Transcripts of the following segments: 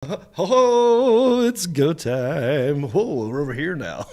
Oh, it's go time. Whoa, we're over here now.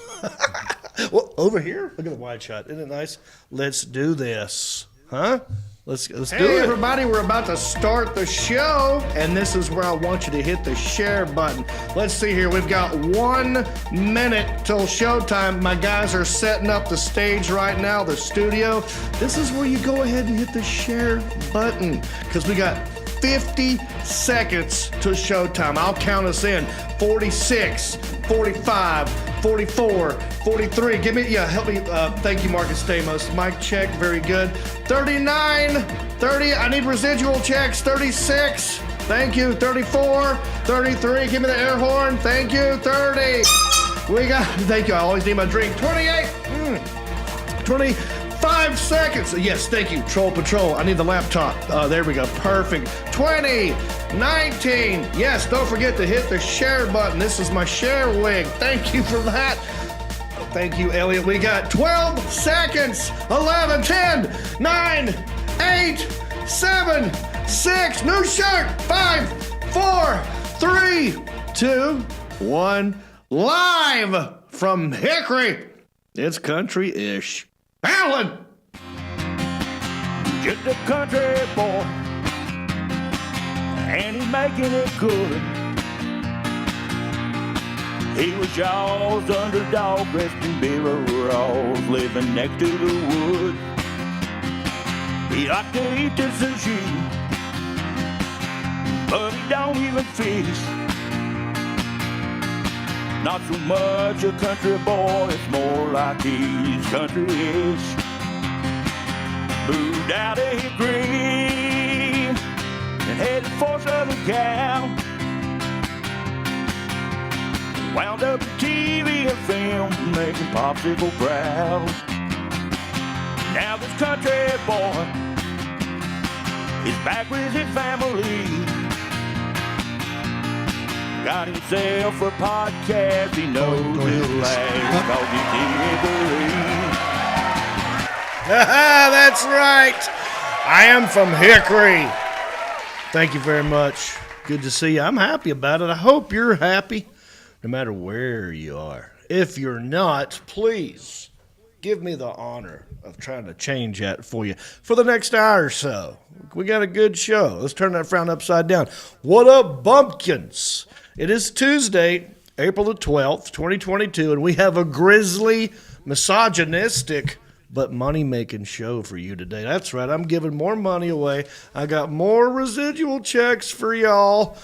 Well, over here? Look at the wide shot. Isn't it nice? Let's do this. Huh? Let's do Hey it. everybody, we're about to start the show, and this is where I want you to hit the share button. Let's see here, we've got 1 minute till showtime. My guys are setting up the stage right now, the studio. This is where you go ahead and hit the share button, because we got 50 seconds to showtime. I'll count us in. 46, 45, 44, 43. Help me. Thank you, Marcus Stamos. Mic check, very good. 39, 30. I need residual checks. 36. Thank you. 34, 33. Give me the air horn. Thank you. 30. Thank you. I always need my drink. 28. 25 seconds. Yes, thank you. Troll Patrol. I need the laptop. There we go. Perfect. 20, 19. Yes, don't forget to hit the share button. This is my share wig. Thank you for that. Thank you, Elliot. We got 12 seconds. 11, 10, 9, 8, 7, 6. New shirt. 5, 4, 3, 2, 1. Live from Hickory. It's country-ish. Alan! Just a country boy, and he's making it good. He was y'all's underdog, dressed in beer overalls, living next to the wood. He liked to eat the sushi, but he don't even fish. Not so much a country boy, it's more like he's country-ish. Moved out of Hickory and headed for Southern Cal. Wound up in TV and film, making popsicle crowds. Now this country boy is back with his family. Got himself a podcast, he knows it'll last, cause he can't believe. That's right. I am from Hickory. Thank you very much. Good to see you. I'm happy about it. I hope you're happy, no matter where you are. If you're not, please give me the honor of trying to change that for you for the next hour or so. We got a good show. Let's turn that frown upside down. What up, bumpkins? It is Tuesday, April the 12th, 2022, and we have a grisly, misogynistic, but money-making show for you today. That's right, I'm giving more money away. I got more residual checks for y'all.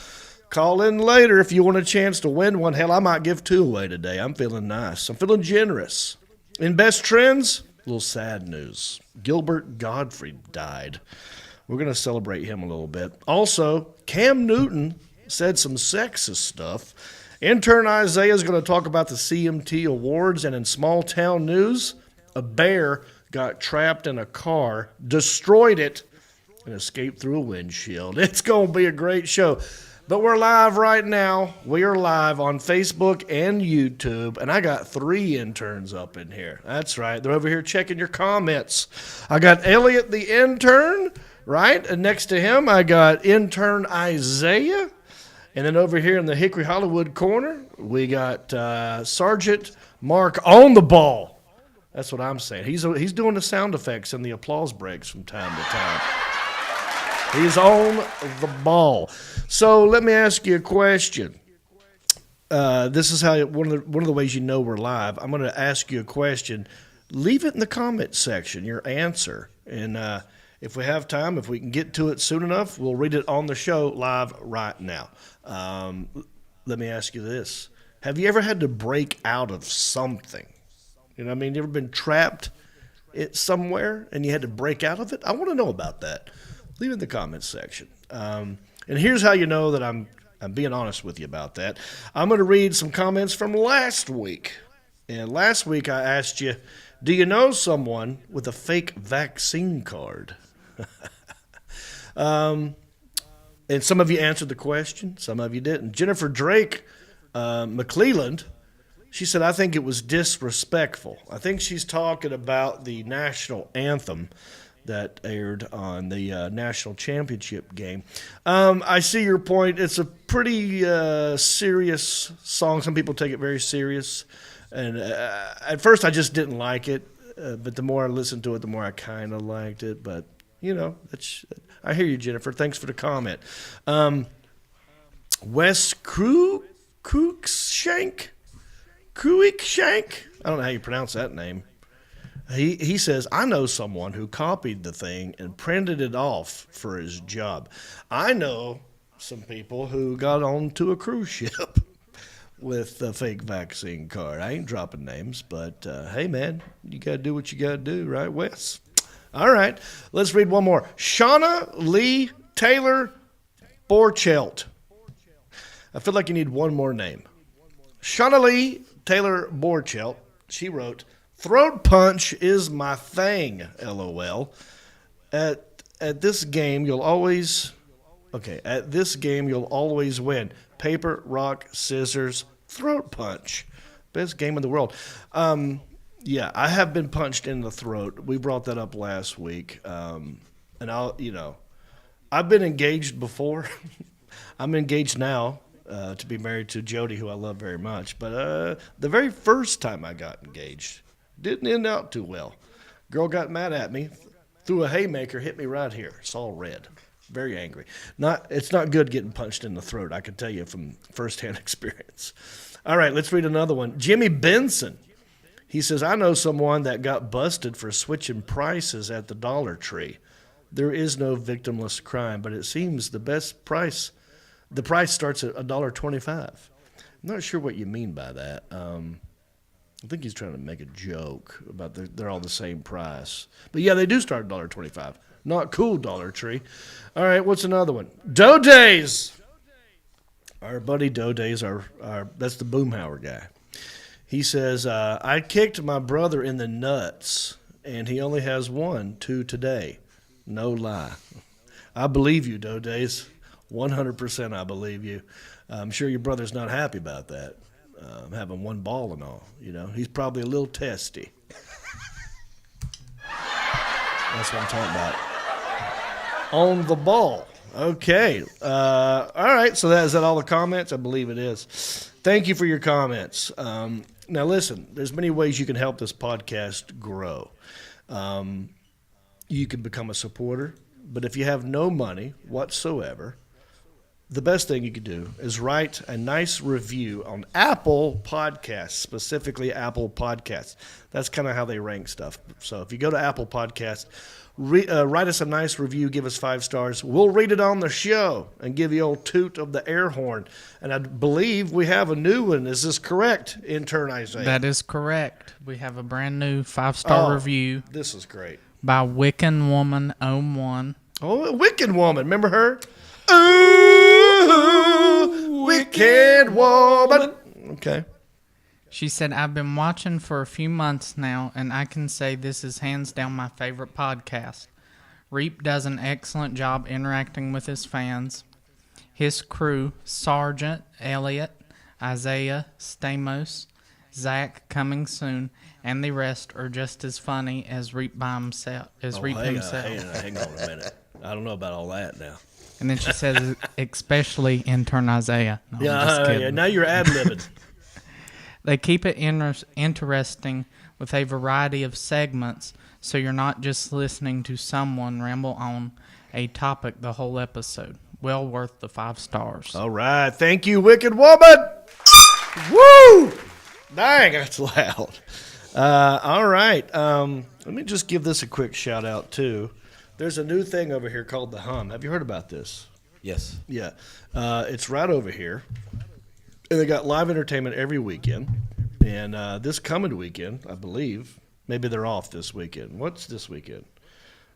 Call in later if you want a chance to win one. Hell, I might give 2 away today. I'm feeling nice. I'm feeling generous. In best trends, a little sad news. Gilbert Gottfried died. We're going to celebrate him a little bit. Also, Cam Newton said some sexist stuff. Intern Isaiah is going to talk about the CMT Awards. And in small town news, a bear got trapped in a car, destroyed it, and escaped through a windshield. It's going to be a great show. But we're live right now. We are live on Facebook and YouTube, and I got 3 interns up in here. That's right. They're over here checking your comments. I got Elliot the intern, right? And next to him, I got intern Isaiah. And then over here in the Hickory Hollywood corner, we got Sergeant Mark on the ball. That's what I'm saying. He's doing the sound effects and the applause breaks from time to time. He's on the ball. So let me ask you a question. This is how one of the ways you know we're live. I'm going to ask you a question. Leave it in the comment section, your answer. And if we have time, if we can get to it soon enough, we'll read it on the show live right now. Let me ask you this. Have you ever had to break out of something? You know what I mean? You ever been trapped somewhere and you had to break out of it? I want to know about that. Leave it in the comments section. And here's how you know that I'm being honest with you about that. I'm going to read some comments from last week. And last week I asked you, do you know someone with a fake vaccine card? And some of you answered the question. Some of you didn't. Jennifer Drake McClelland, she said, I think it was disrespectful. I think she's talking about the national anthem that aired on the national championship game. I see your point. It's a pretty serious song. Some people take it very serious. And at first I just didn't like it. But the more I listened to it, the more I kind of liked it. But, I hear you, Jennifer. Thanks for the comment. Wes Cruikshank? I don't know how you pronounce that name. He says, I know someone who copied the thing and printed it off for his job. I know some people who got onto a cruise ship with a fake vaccine card. I ain't dropping names, but hey, man, you got to do what you got to do, right, Wes? All right, let's read one more. Shauna Lee Taylor Borchelt. I feel like you need one more name. Shauna Lee Taylor Borchelt. She wrote, throat punch is my thing, LOL. At this game, you'll always win. Paper, rock, scissors, throat punch. Best game in the world. Yeah, I have been punched in the throat. We brought that up last week. And I've been engaged before. I'm engaged now to be married to Jody, who I love very much. But the very first time I got engaged, didn't end out too well. Girl got mad at me, threw a haymaker, hit me right here. It's all red. Very angry. It's not good getting punched in the throat, I can tell you from firsthand experience. All right, let's read another one. Jimmy Benson. He says, I know someone that got busted for switching prices at the Dollar Tree. There is no victimless crime, but it seems the price starts at $1.25. I'm not sure what you mean by that. I think he's trying to make a joke about they're all the same price. But yeah, they do start at $1.25. Not cool, Dollar Tree. All right, what's another one? Doe Days. Our buddy Doe Days, that's the Boomhauer guy. He says, I kicked my brother in the nuts, and he only has 1, 2 today. No lie. I believe you, Doe Days. 100% I believe you. I'm sure your brother's not happy about that, having 1 ball and all. He's probably a little testy. That's what I'm talking about. On the ball. Okay. All right. So is that all the comments? I believe it is. Thank you for your comments. Now, listen, there's many ways you can help this podcast grow. You can become a supporter, but if you have no money whatsoever, the best thing you could do is write a nice review on Apple Podcasts, specifically Apple Podcasts. That's kind of how they rank stuff. So if you go to Apple Podcasts, write us a nice review, give us 5 stars. We'll read it on the show and give you old toot of the air horn. And I believe we have a new one. Is this correct, intern Isaiah? That is correct. We have a brand new 5-star review. This is great. By Wiccan Woman 01. Oh, Wiccan Woman. Remember her? Ooh, Wicked Woman. Okay. She said, I've been watching for a few months now, and I can say this is hands down my favorite podcast. Reep does an excellent job interacting with his fans. His crew, Sergeant, Elliot, Isaiah, Stamos, Zach coming soon, and the rest are just as funny as Reep himself. Hang on a minute. I don't know about all that now. And then she says, especially intern Isaiah. No, yeah, now you're ad-libbing. They keep it interesting with a variety of segments, so you're not just listening to someone ramble on a topic the whole episode. Well worth the 5 stars. All right. Thank you, Wicked Woman. Woo! Dang, that's loud. All right. Let me just give this a quick shout out, too. There's a new thing over here called The Hum. Have you heard about this? Yes. Yeah. It's right over here. And they got live entertainment every weekend. And this coming weekend, I believe, maybe they're off this weekend. What's this weekend?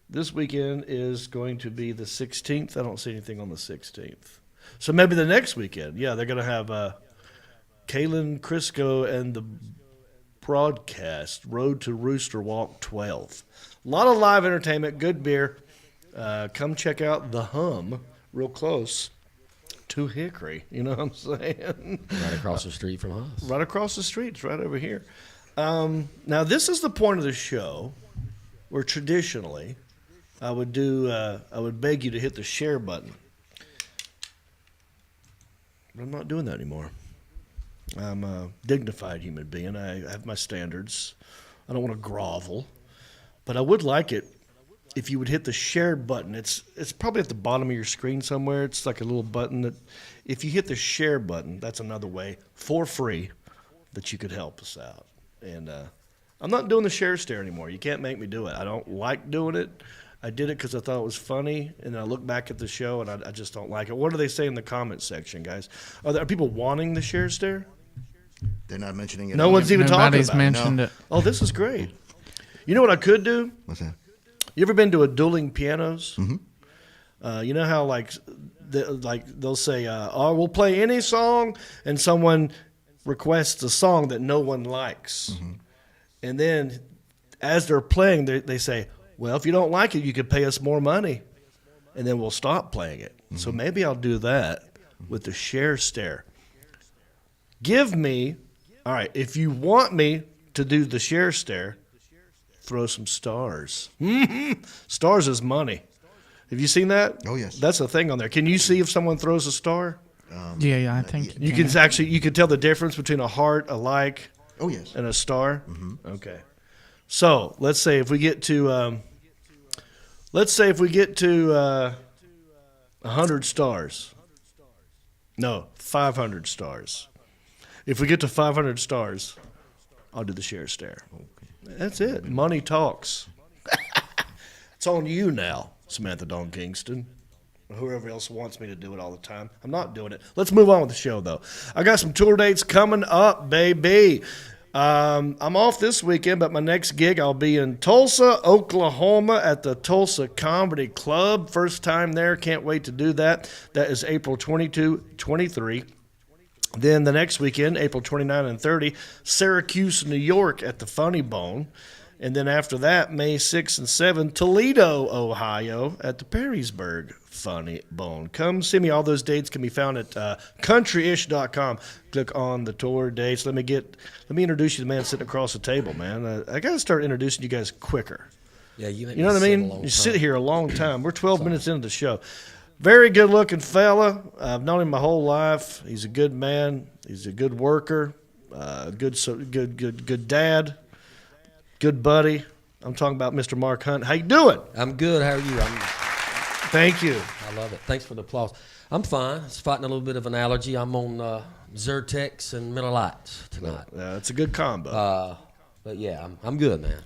This weekend is going to be the 16th. I don't see anything on the 16th. So maybe the next weekend. Yeah, they're going to have Kaylin Crisco and the broadcast, Road to Rooster Walk 12. A lot of live entertainment, good beer. Come check out The Hum, real close to Hickory. You know what I'm saying? Right across the street from us. Right across the street. It's right over here. Now, this is the point of the show where traditionally I would beg you to hit the share button. But I'm not doing that anymore. I'm a dignified human being. I have my standards. I don't want to grovel. But I would like it if you would hit the share button. It's probably at the bottom of your screen somewhere. It's like a little button that if you hit the share button, that's another way for free that you could help us out. And I'm not doing the share stare anymore. You can't make me do it. I don't like doing it. I did it because I thought it was funny, and I look back at the show, and I just don't like it. What do they say in the comment section, guys? Are people wanting the share stare? They're not mentioning it. No one's even talking Nobody's about it. mentioned it. Oh, this is great. You know what I could do? What's that? You ever been to a dueling pianos? Mm-hmm. You know how they'll say, "Oh, we'll play any song," and someone requests a song that no one likes, and then as they're playing, they say, "Well, if you don't like it, you could pay us more money, and then we'll stop playing it." So maybe I'll do that with the share stare. Give me, all right, if you want me to do the share stare, throw some stars. Stars is money. Have you seen that? Oh, yes. That's a thing on there. Can you see if someone throws a star? Yeah, I think You can actually, you can tell the difference between a heart, a like, Oh, yes. and a star. Okay. So let's say if we get to 100 stars. No, 500 stars. If we get to 500 stars, I'll do the share stare. That's it. Money talks. It's on you now, Samantha Dawn Kingston. Or whoever else wants me to do it all the time. I'm not doing it. Let's move on with the show, though. I got some tour dates coming up, baby. I'm off this weekend, but my next gig, I'll be in Tulsa, Oklahoma at the Tulsa Comedy Club. First time there. Can't wait to do that. That is April 22, 23. Then the next weekend, April 29 and 30, Syracuse, New York at the Funny Bone. And then after that, May 6 and 7, Toledo, Ohio at the Perrysburg Funny Bone. Come see me. All those dates can be found at countryish.com. Click on the tour dates. Let me introduce you to the man sitting across the table, man. I got to start introducing you guys quicker. Yeah, you know what I mean? You sit here a long time. We're 12 minutes into the show. Very good-looking fella. I've known him my whole life. He's a good man. He's a good worker. Good dad. Good buddy. I'm talking about Mr. Mark Hunt. How you doing? I'm good. How are you? Thank you. I love it. Thanks for the applause. I'm fine. Just fighting a little bit of an allergy. I'm on Zyrtex and Miller Lights tonight. It's a good combo. But yeah, I'm good, man.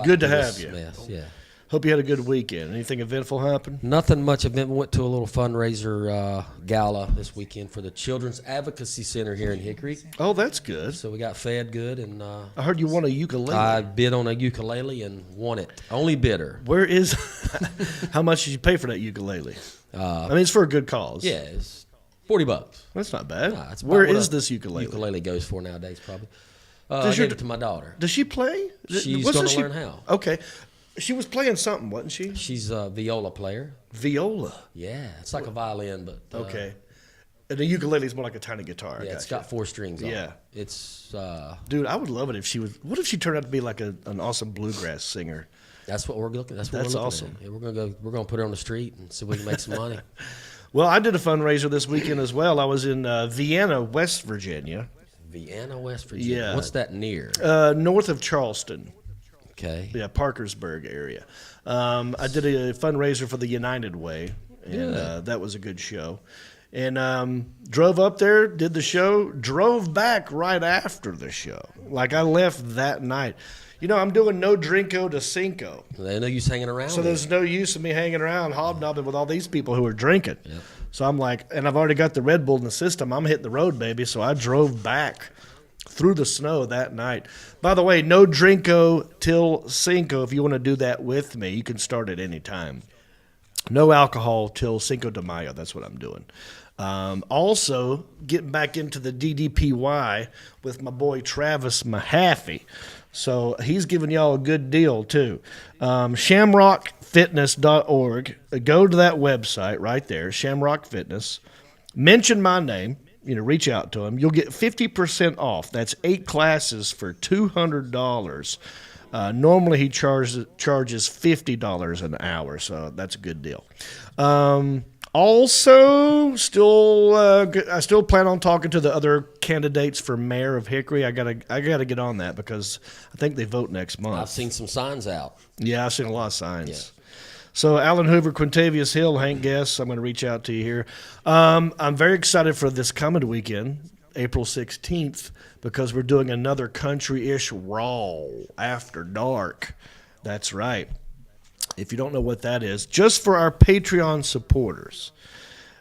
Good to have you. Mess. Yeah. Hope you had a good weekend. Anything eventful happen? Nothing much. I went to a little fundraiser gala this weekend for the Children's Advocacy Center here in Hickory. Oh, that's good. So we got fed good, and I heard you won a ukulele. I bid on a ukulele and won it. Only bidder. Where is? How much did you pay for that ukulele? I mean, it's for a good cause. Yeah, it's $40. That's not bad. Nah, it's Where about what is a this ukulele? Ukulele goes for nowadays, probably. I gave it to my daughter. Does she play? She's going to learn how. Okay. She was playing something, wasn't she? She's a viola player. Viola. Yeah, it's like a violin, but okay. And the ukulele is more like a tiny guitar. Yeah, it's got 4 strings on it. Yeah. It's dude, I would love it if she was. What if she turned out to be like an awesome bluegrass singer? That's what we're looking. That's awesome. at. Yeah, we're gonna put her on the street and see if we can make some money. Well, I did a fundraiser this weekend as well. I was in Vienna, West Virginia. Vienna, West Virginia. Yeah. What's that near? North of Charleston. Okay. Yeah, Parkersburg area. I did a fundraiser for the United Way, and that was a good show. And drove up there, did the show, drove back right after the show. Like, I left that night. You know, I'm doing no drinko to cinco. They know you's hanging around. So there's no use of me hanging around hobnobbing with all these people who are drinking. Yep. So I'm like, and I've already got the Red Bull in the system. I'm hitting the road, baby. So I drove back through the snow that night. By the way, no drinko till cinco. If you want to do that with me, you can start at any time. No alcohol till Cinco de Mayo. That's what I'm doing. Also, getting back into the DDPY with my boy Travis Mahaffey. So he's giving y'all a good deal, too. ShamrockFitness.org. Go to that website right there, Shamrock Fitness. Mention my name. Reach out to him. You'll get 50% off. That's 8 classes for $200. Normally he charges $50 an hour, so that's a good deal. Also, I still plan on talking to the other candidates for mayor of Hickory. I gotta get on that because I think they vote next month. I've seen some signs out. Yeah, I've seen a lot of signs. Yeah. So Alan Hoover, Quintavious Hill, Hank Guess, I'm going to reach out to you here. I'm very excited for this coming weekend, April 16th, because we're doing another country-ish Raw After Dark. That's right. If you don't know what that is, just for our Patreon supporters,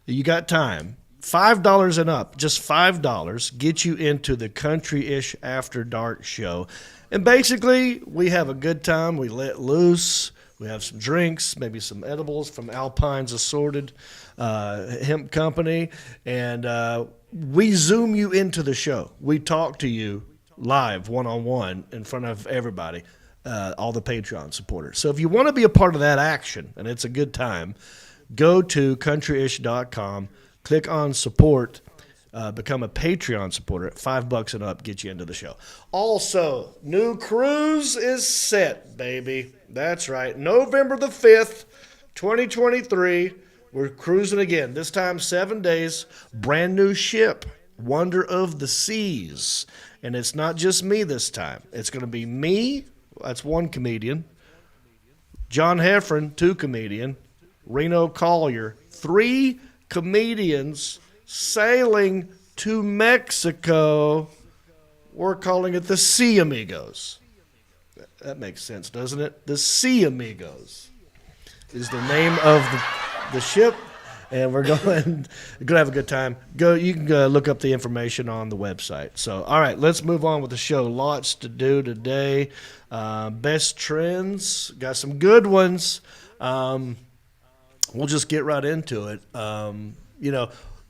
you got time. $5 and up, just $5, get you into the country-ish After Dark show. And basically, we have a good time. We let loose. We have some drinks, maybe some edibles from Alpine's Assorted Hemp Company. And we Zoom you into the show. We talk to you live, one-on-one, in front of everybody. All the Patreon supporters. So if you want to be a part of that action, and it's a good time, go to countryish.com, click on support, become a Patreon supporter at $5 and up, get you into the show. Also, new cruise is set, baby. That's right. November the 5th, 2023, we're cruising again. This time 7 days, brand new ship, Wonder of the Seas. And it's not just me this time. It's going to be me. That's one comedian. John Heffron, 2 comedian. Reno Collier, 3 comedians sailing to Mexico. We're calling it the Sea Amigos. That makes sense, doesn't it? The Sea Amigos is the name of the ship. And we're going to have a good time. You can look up the information on the website. So, all right, let's move on with the show. Lots to do today. Best trends. Got some good ones. We'll just get right into it.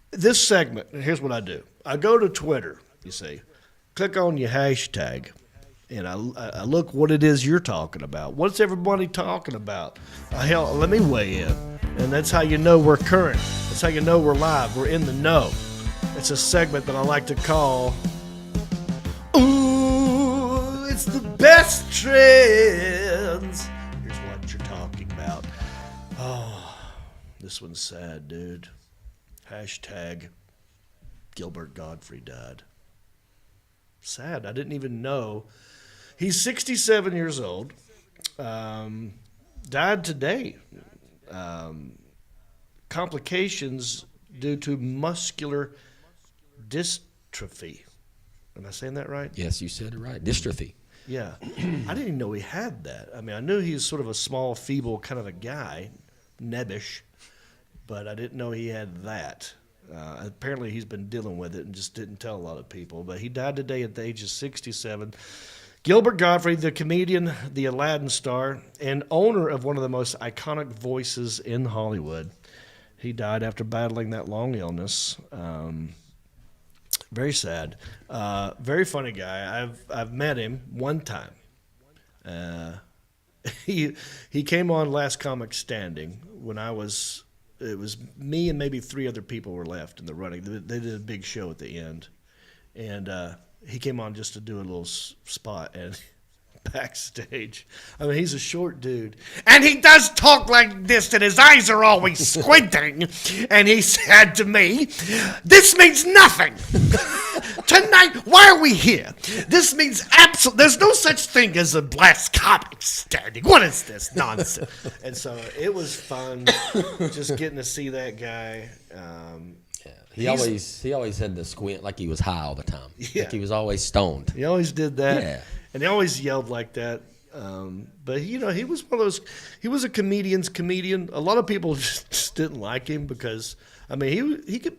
This segment, here's what I do. I go to Twitter, you see. Click on your hashtag. And I look what it is you're talking about. What's everybody talking about? Hell, let me weigh in. And that's how you know we're current. That's how you know we're live. We're in the know. It's a segment that I like to call, Ooh, it's the best trends. Here's what you're talking about. Oh, this one's sad, dude. Hashtag Gilbert Godfrey died. Sad. I didn't even know. He's 67 years old. Died today. Complications due to muscular dystrophy. Am I saying that right? Yes, you said it right. Dystrophy. Yeah. I didn't even know he had that. I mean, I knew he was sort of a small, feeble kind of a guy, nebbish, but I didn't know he had that. Apparently he's been dealing with it and just didn't tell a lot of people. But he died today at the age of 67. Gilbert Godfrey, the comedian, the Aladdin star, and owner of one of the most iconic voices in Hollywood. He died after battling that long illness. Very sad. Very funny guy. I've met him one time. He came on Last Comic Standing when it was me and maybe 3 other people were left in the running. They did a big show at the end. And he came on just to do a little spot and backstage. I mean, he's a short dude. And he does talk like this, and his eyes are always squinting. And he said to me, this means nothing. Tonight, why are we here? This means absolutely, there's no such thing as a Last Comic Standing. What is this nonsense? And so it was fun just getting to see that guy. He always had the squint like he was high all the time. Yeah. Like he was always stoned. He always did that. Yeah. And he always yelled like that. But, he was one of those, he was a comedian's comedian. A lot of people just didn't like him because, I mean, he could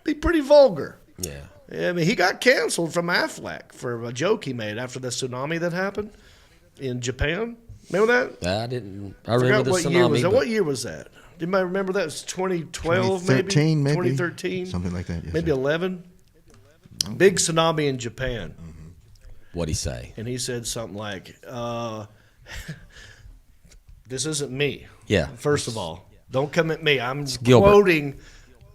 be pretty vulgar. Yeah. I mean, he got canceled from Aflac for a joke he made after the tsunami that happened in Japan. Remember that? I remember the what tsunami. year was that? What year was that? Anybody remember that? It was 2012, 2013, maybe? 2013? Something like that, yes, maybe sir. 11? Big tsunami in Japan. What'd he say? And he said something like, this isn't me. Yeah. First of all, don't come at me. I'm Gilbert. quoting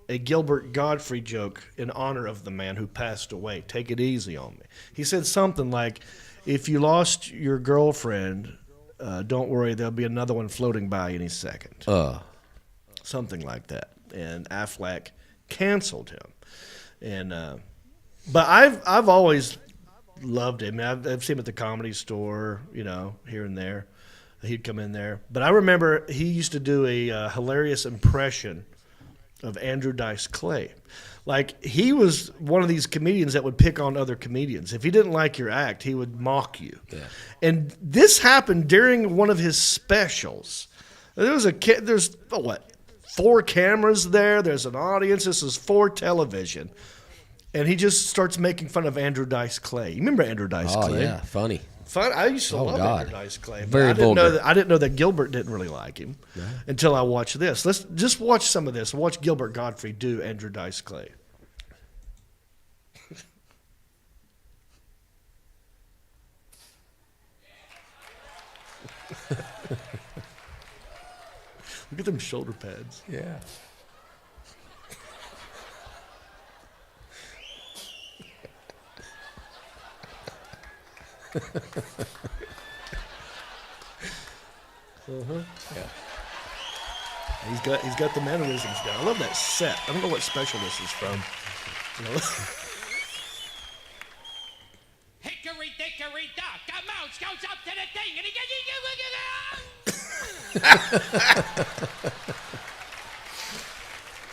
a Gilbert Godfrey joke in honor of the man who passed away. Take it easy on me. He said something like, if you lost your girlfriend, don't worry, there'll be another one floating by any second. Something like that. And Affleck canceled him. And but I've always loved him. I've seen him at the Comedy Store, here and there. He'd come in there. But I remember he used to do a hilarious impression of Andrew Dice Clay. Like, he was one of these comedians that would pick on other comedians. If he didn't like your act, he would mock you. Yeah. And this happened during one of his specials. There's 4 cameras there. There's an audience. This is for television. And he just starts making fun of Andrew Dice Clay. You remember Andrew Dice Clay? Oh, yeah, funny. I used to love Andrew Dice Clay. Very I vulgar. didn't know that Gilbert didn't really like him until I watched this. Let's just watch some of this. Watch Gilbert Godfrey do Andrew Dice Clay. Look at them shoulder pads. Yeah. Yeah. He's got the mannerisms down. I love that set. I don't know what special this is from. Hickory dickory dock, a mouse goes up to the thing and he goes.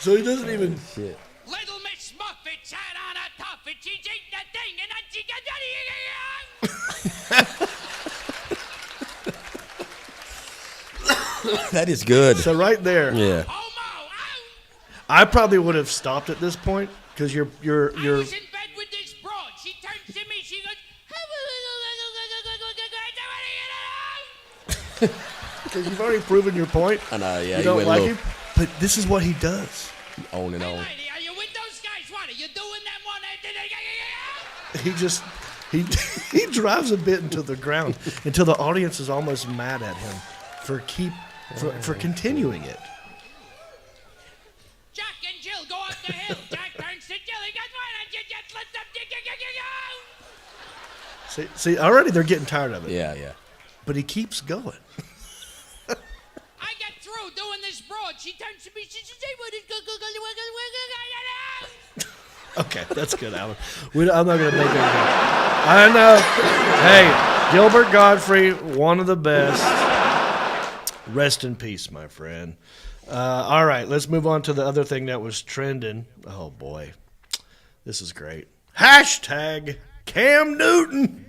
So he doesn't even. Shit. Little Miss Muffet sat on a top and she's eating the thing and then she goes. That is good. So right there, Yeah. Homo, I probably would have stopped at this point because you're. I was in bed with this broad. She turns to me, she goes. Because you've already proven your point. I know, yeah. You don't went like low. him, but this is what he does. On and Hey, on. lady, are you with those guys? What are you doing them one? He drives a bit into the ground until the audience is almost mad at him for continuing it. Jack and Jill go up the hill. Jack turns to Jill. He goes, why don't you just let them See, already they're getting tired of it. Yeah, yeah. But he keeps going. I get through doing this broad. She turns to me. She says, Okay, that's good, Alan. I'm not going to make it. I know. Hey, Gilbert Godfrey, one of the best. Rest in peace, my friend. All right, let's move on to the other thing that was trending. Oh, boy. This is great. Hashtag Cam Newton.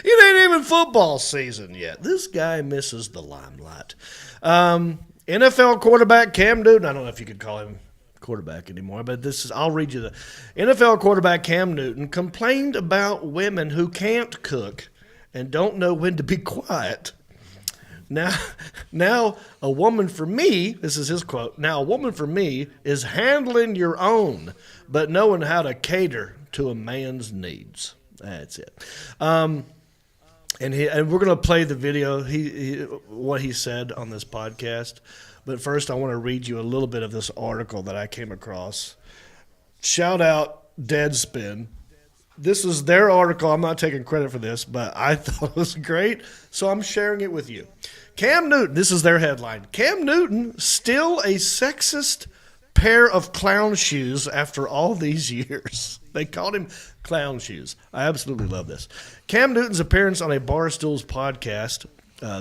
It ain't even football season yet. This guy misses the limelight. NFL quarterback Cam Newton. I don't know if you could call him quarterback anymore, but I'll read you the NFL quarterback Cam Newton complained about women who can't cook and don't know when to be quiet. Now a woman for me, this is his quote, now a woman for me is handling your own, but knowing how to cater to a man's needs. That's it. And we're going to play the video, what he said on this podcast. But first, I want to read you a little bit of this article that I came across. Shout out Deadspin. This is their article. I'm not taking credit for this, but I thought it was great, so I'm sharing it with you. Cam Newton, this is their headline. Cam Newton, still a sexist pair of clown shoes after all these years. They called him clown shoes. I absolutely love this. Cam Newton's appearance on a Barstool's podcast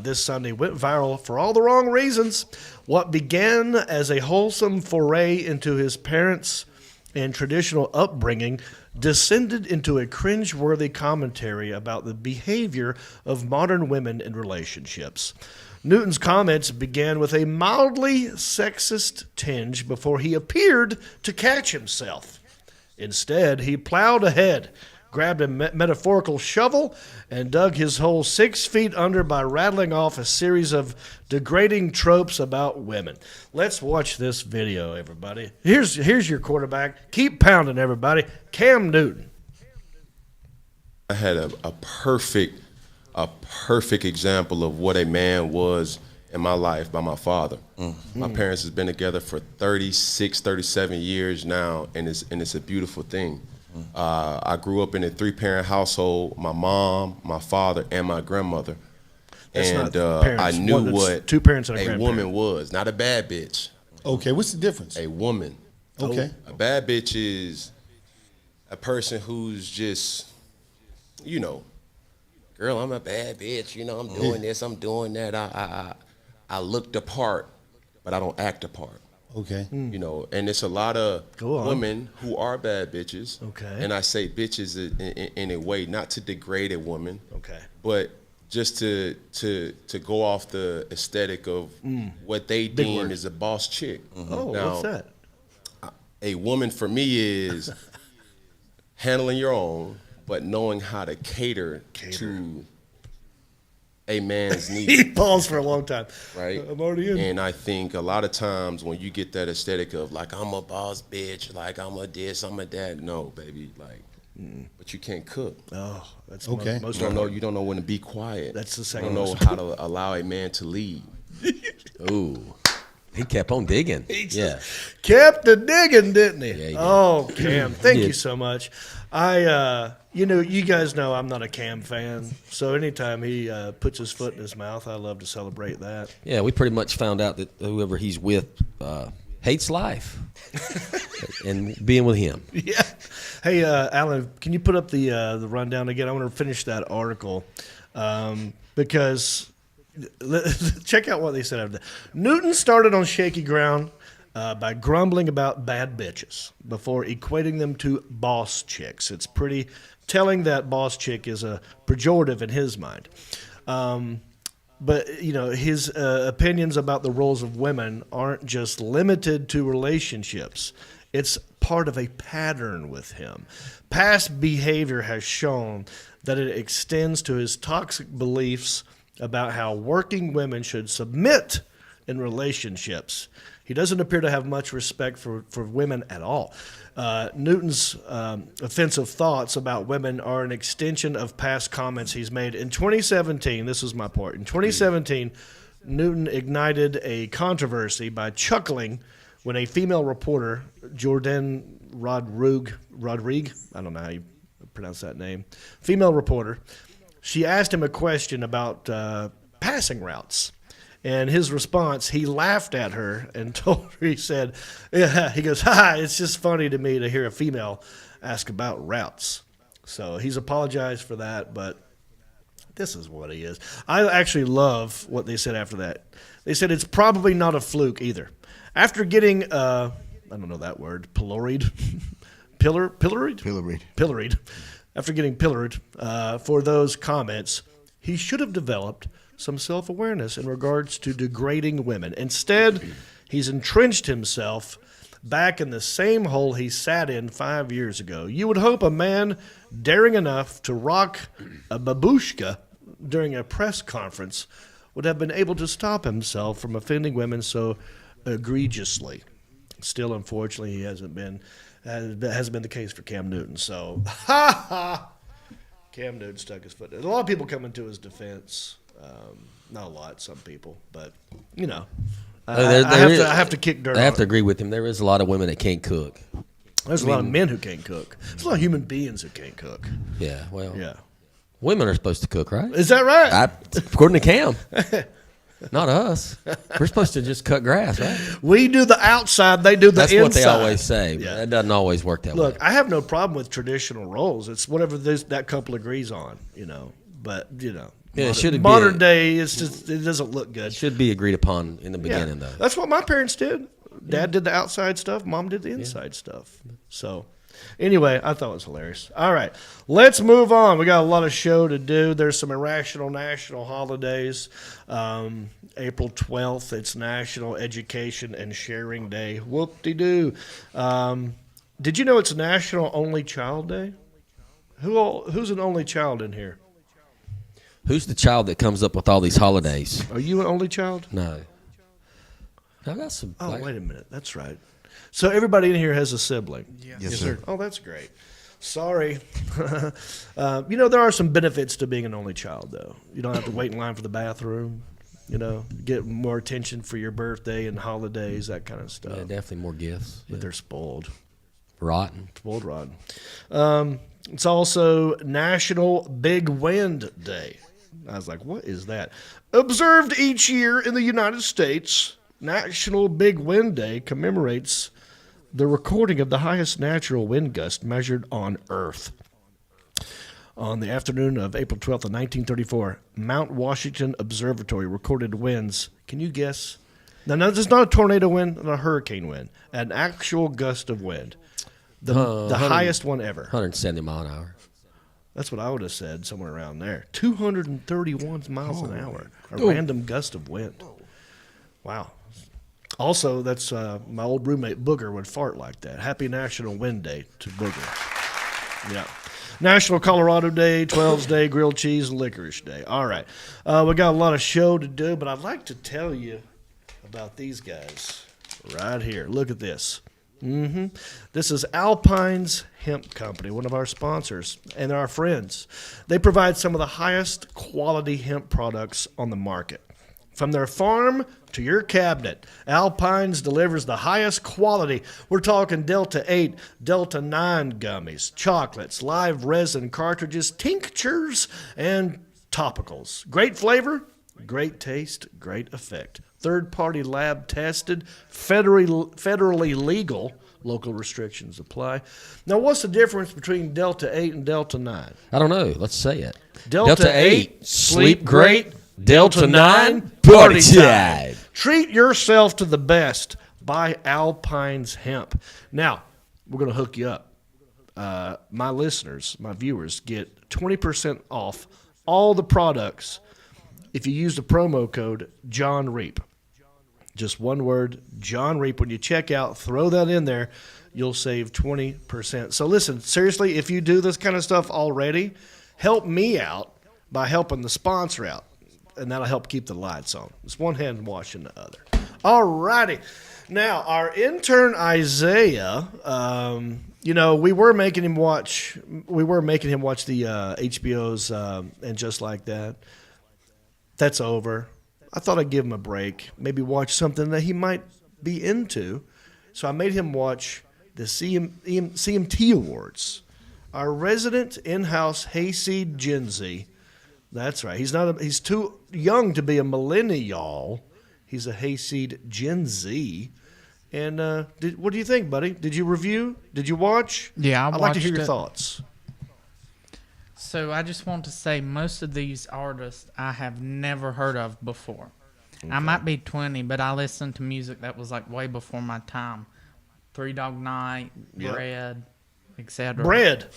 this Sunday went viral for all the wrong reasons. What began as a wholesome foray into his parents' and traditional upbringing descended into a cringe-worthy commentary about the behavior of modern women in relationships. Newton's comments began with a mildly sexist tinge before he appeared to catch himself. Instead, he plowed ahead, grabbed a metaphorical shovel, and dug his hole 6 feet under by rattling off a series of degrading tropes about women. Let's watch this video, everybody. Here's your quarterback. Keep pounding, everybody. Cam Newton. I had a perfect example of what a man was in my life by my father. Mm-hmm. My parents has been together for 36, 37 years now, and it's a beautiful thing. I grew up in a 3-parent household. My mom, my father, and my grandmother. That's And not parents. I knew That's what 2 parents and a a grandparent. woman was. Not a bad bitch. Okay, what's the difference? A woman. Okay. A bad bitch is a person who's just, you know, girl, I'm a bad bitch. You know, I'm doing this, I'm doing that. I look the part, but I don't act the part. Okay. You know, and it's a lot of Go on. women who are bad bitches. Okay. And I say bitches in a way not to degrade a woman. Okay. But just to go off the aesthetic of what they Big deem word. is a boss chick. Oh, Now, what's that? A woman for me is handling your own, but knowing how to cater. To a man's He needs. paused for a long time. Right? I'm already in. And I think a lot of times when you get that aesthetic of like, I'm a boss bitch, like I'm a this, I'm a that. No, baby, like, but you can't cook. Oh, that's Okay. most You don't know. You don't know when to be quiet. That's the You second don't know most- how to allow a man to lead. Ooh, he kept on digging. Yeah. Kept the digging, didn't he? Yeah, he did. Oh, Cam, thank did. you so much. You guys know I'm not a Cam fan, so anytime he puts his foot in his mouth, I love to celebrate that. Yeah, we pretty much found out that whoever he's with hates life and being with him. Yeah. Hey, Alan, can you put up the rundown again? I want to finish that article because check out what they said after that. Newton started on shaky ground by grumbling about bad bitches before equating them to boss chicks. It's pretty telling that boss chick is a pejorative in his mind. But, his opinions about the roles of women aren't just limited to relationships. It's part of a pattern with him. Past behavior has shown that it extends to his toxic beliefs about how working women should submit in relationships. He doesn't appear to have much respect for women at all. Newton's offensive thoughts about women are an extension of past comments he's made. In 2017, this is my part. In 2017, Newton ignited a controversy by chuckling when a female reporter, Jordan Rodrigue, I don't know how you pronounce that name, female reporter, she asked him a question about passing routes. And his response, he laughed at her and told her, he said, yeah, he goes, it's just funny to me to hear a female ask about routes. So he's apologized for that, but this is what he is. I actually love what they said after that. They said it's probably not a fluke either. After getting, I don't know that word, pilloried. After getting pilloried for those comments, he should have developed some self-awareness in regards to degrading women. Instead, he's entrenched himself back in the same hole he sat in 5 years ago. You would hope a man daring enough to rock a babushka during a press conference would have been able to stop himself from offending women so egregiously. Still, unfortunately, he hasn't been the case for Cam Newton. So, Cam Newton stuck his foot in. A lot of people coming to his defense. Not a lot, some people, but I have to kick dirt. I have on to it. agree with him. There is a lot of women that can't cook. There's a lot of men who can't cook. There's a lot of human beings who can't cook. Yeah, well, Yeah, women are supposed to cook, right? is that right? According to Cam, not us. We're supposed to just cut grass, right? We do the outside; they do the That's inside. what they always say. Yeah. But that doesn't always work that Look, way. I have no problem with traditional roles. It's whatever that couple agrees on, But Yeah, it should be modern day. It's just it doesn't look good. Should be agreed upon in the beginning, though. That's what my parents did. Dad did the outside stuff. Mom did the inside stuff. So, anyway, I thought it was hilarious. All right, let's move on. We got a lot of show to do. There's some irrational national holidays. April 12th, it's National Education and Sharing Day. Whoop-de-doo. Did you know it's National Only Child Day? Who's an only child in here? Who's the child that comes up with all these holidays? Are you an only child? No. I got some. Oh, wait a minute. That's right. So everybody in here has a sibling. Yes, sir. Oh, that's great. Sorry. There are some benefits to being an only child, though. You don't have to wait in line for the bathroom. Get more attention for your birthday and holidays, that kind of stuff. Yeah, definitely more gifts. But they're spoiled. Rotten. Spoiled rotten. It's also National Big Wind Day. I was like, what is that? Observed each year in the United States, National Big Wind Day commemorates the recording of the highest natural wind gust measured on Earth. On the afternoon of April 12th of 1934, Mount Washington Observatory recorded winds. Can you guess? Now, this is not a tornado wind, not a hurricane wind. An actual gust of wind. The highest one ever. 170 mile an hour. That's what I would have said, somewhere around there. 231 miles an hour. A random gust of wind. Wow. Also, that's my old roommate Booger would fart like that. Happy National Wind Day to Booger. Yeah. National Colorado Day, 12's Day, Grilled Cheese, and Licorice Day. All right. We got a lot of show to do, but I'd like to tell you about these guys right here. Look at this. This is Alpine's Hemp Company, one of our sponsors, and they're our friends. They provide some of the highest quality hemp products on the market. From their farm to your cabinet, Alpine's delivers the highest quality. We're talking Delta 8, Delta 9 gummies, chocolates, live resin cartridges, tinctures, and topicals. Great flavor, great taste, great effect. Third-party lab tested, federally legal. Local restrictions apply. Now, what's the difference between Delta 8 and Delta 9? I don't know. Let's say it. Delta 8, sleep great. Delta 9, party time. Treat yourself to the best. Buy Alpine's Hemp. Now, we're going to hook you up. My listeners, my viewers, get 20% off all the products if you use the promo code Jon Reep. Just one word, Jon Reep. When you check out, throw that in there. You'll save 20%. So listen, seriously, if you do this kind of stuff already, help me out by helping the sponsor out. And that'll help keep the lights on. It's one hand washing the other. All righty. Now, our intern Isaiah, we were making him watch the HBO's And Just Like That. That's over. I thought I'd give him a break, maybe watch something that he might be into. So I made him watch the CMT Awards. Our resident in-house hayseed Gen Z. That's right. He's too young to be a millennial. He's a hayseed Gen Z. And what do you think, buddy? Did you review? Did you watch? Yeah, I'd like to hear your thoughts. So I just want to say most of these artists I have never heard of before. Okay. I might be 20, but I listened to music that was like way before my time. Three Dog Night, Bread, etc. Bread.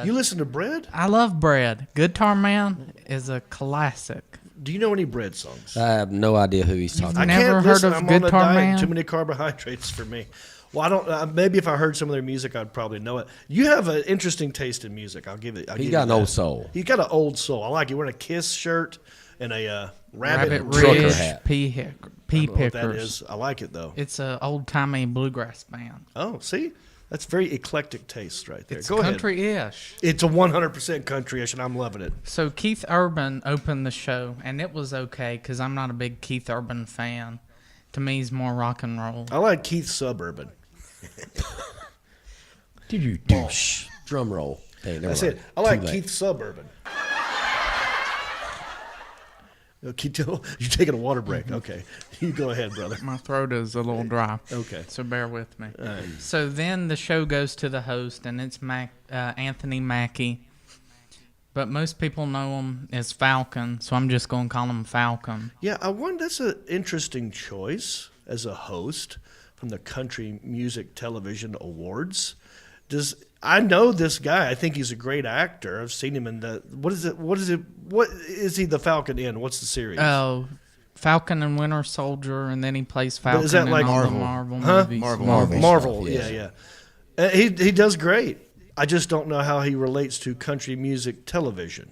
You listen to Bread? I love Bread. Guitar Man is a classic. Do you know any Bread songs? I have no idea who he's talking about. I can't heard listen. of I'm Guitar on a diet. Man? Too many carbohydrates for me. Well, I don't. Maybe if I heard some of their music, I'd probably know it. You have an interesting taste in music. I'll give it. He got an old soul. He got an old soul. I like it. Wearing a Kiss shirt and a Rabbit trucker Ridge hat. Pea What that Pickers. is. I like it though. It's an old-timey bluegrass band. Oh, see, that's very eclectic taste right there. It's Go ahead. country-ish. It's a 100% country-ish, and I'm loving it. So Keith Urban opened the show, and it was okay because I'm not a big Keith Urban fan. To me, he's more rock and roll. I like Keith Suburban. Did you douche? Drum roll. Hey, That's it. I like Keith Suburban. You're taking a water break. Okay. You go ahead, brother. My throat is a little dry. Okay. So bear with me. So then the show goes to the host, and it's Anthony Mackie. But most people know him as Falcon, so I'm just going to call him Falcon. Yeah, I wonder, that's an interesting choice as a host from the Country Music Television Awards. I know this guy. I think he's a great actor. I've seen him in what is he the Falcon in? What's the series? Oh, Falcon and Winter Soldier, and then he plays Falcon is that like in all the Marvel? movies. Marvel. Yeah. He does great. I just don't know how he relates to country music television.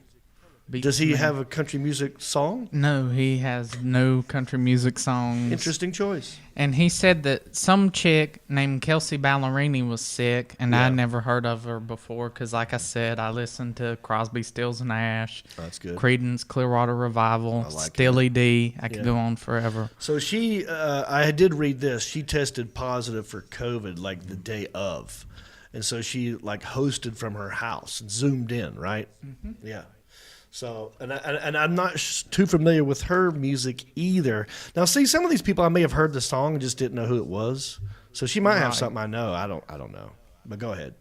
Beats Does he me. have a country music song? No, he has no country music songs. Interesting choice. And he said that some chick named Kelsey Ballerini was sick, and Yeah. I never heard of her before because, like I said, I listened to Crosby, Stills, and Nash, That's good. Creedence, Clearwater Revival, I like Steely D. I could Yeah. go on forever. So she, I did read this. She tested positive for COVID like the day of, and so she like hosted from her house and zoomed in, right? Mm-hmm. Yeah. So, and I'm not too familiar with her music either. Now, see, some of these people I may have heard the song and just didn't know who it was. So she might have Right. something I know. I don't know. But go ahead.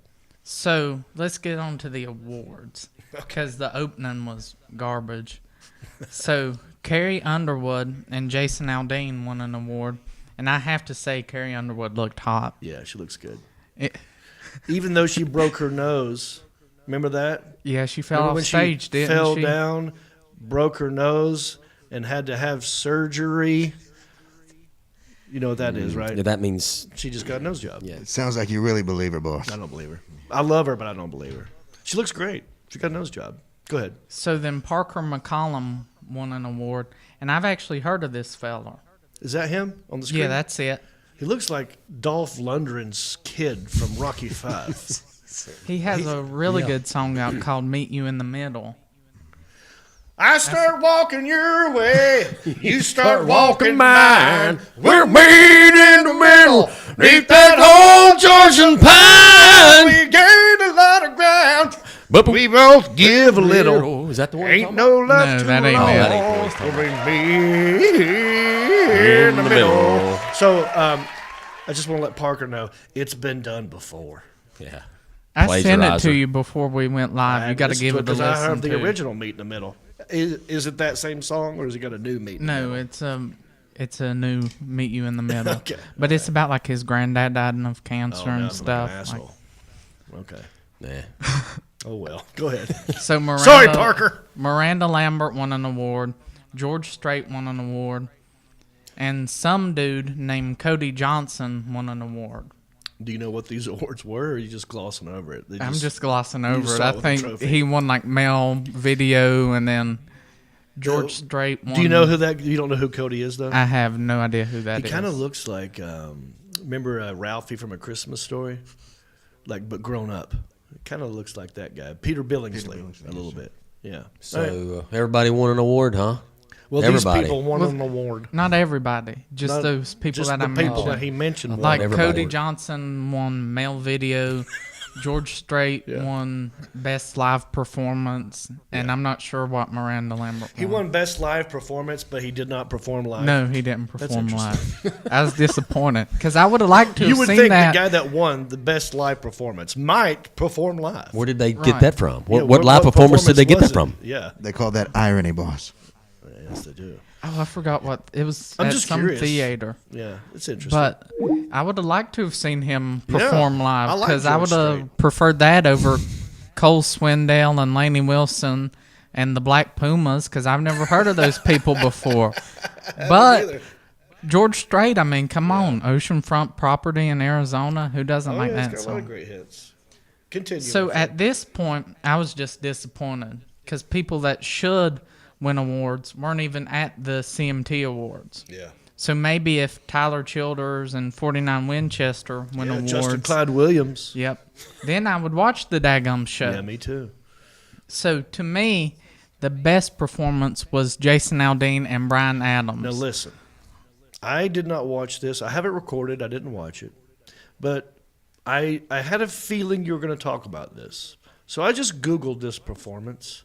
So let's get on to the awards because the opening was garbage. So Carrie Underwood and Jason Aldean won an award, and I have to say Carrie Underwood looked hot. Yeah, she looks good. It, Even though she broke her nose. Remember that? yeah, she fell Remember off when stage, she didn't fell she? down, broke her nose, and had to have surgery? You know what that is, right? Yeah, that means She just got a nose job. yeah. It sounds like you really believe her, boss. I don't believe her. I love her, but I don't believe her. She looks great. She got a nose job. Go ahead. So then Parker McCollum won an award, and I've actually heard of this fella. Is that him on the screen? Yeah, that's it. He looks like Dolph Lundgren's kid from Rocky V. He has a really good song out called "Meet You in the Middle." I start walking your way, you start walking walking mine. mine. We're meet in the middle, neath that old Georgian pine. We gained a lot of ground, but we both give a little. Is that the one? you're Ain't talking no left No, to that ain't lose. it. That ain't what he's talking We'll be in the middle. So, I just want to let Parker know it's been done before. about? Yeah. I sent it to Plagiarizer. you before we went live. You got to give it a because I heard listen the to. original "Meet in the Middle." Is it that same song, or has he got a new "Meet"? In the No, Middle? it's a new "Meet You in the Middle." Okay. But it's about like his granddad died of cancer Oh, now and I'm like an stuff. asshole. Okay. Nah. Oh well. Go ahead. So Miranda, Sorry, Parker. Miranda Lambert won an award. George Strait won an award, and some dude named Cody Johnson won an award. Do you know what these awards were, or are you just glossing over it? I'm just glossing over it. saw I it with a think trophy. he won like male video, and then George Strait won. Do you know who that? You don't know who Cody is, though. I have no idea who that He is. kind of looks like remember Ralphie from A Christmas Story, like but grown up. It kind of looks like that guy, Peter Billingsley, a little bit. Yeah. So everybody won an award, huh? Well, everybody. these people won Well, an award. Not everybody, just Not- those people just that the I people mentioned. that he mentioned. won. Like everybody. Cody Johnson won male video, George Strait won best live performance, and I'm not sure what Miranda Lambert won. He won best live performance, but he did not perform live. No, he didn't perform interesting. live. I was disappointed because I would have liked to You have would seen think that. the guy that won the best live performance might perform live. Where did they Right. get that from? Yeah, What live performance did they get that was from? it? Yeah. They call that irony, boss. Yes, they do. Oh, I forgot what it was. I'm at just some curious. theater. Yeah, it's interesting. But I would have liked to have seen him Yeah, perform I live like because I George would have Strait. preferred that over Cole Swindell and Lainey Wilson and the Black Pumas because I've never heard of those people before. But George Strait, I mean, come on, oceanfront property in Arizona. Who doesn't oh, like yeah, that it's got a lot of song? great hits. Continue. So my at friend. this point, I was just disappointed because people that should win awards weren't even at the CMT Awards. yeah. So maybe if Tyler Childers and 49 Winchester win Yeah, awards, Justin Clyde Williams. yep, then I would watch the daggum show. Yeah, me too. So to me, the best performance was Jason Aldean and Brian Adams. Now listen, I did not watch this. I have it recorded. I didn't watch it, but I had a feeling you were going to talk about this. So I just Googled this performance,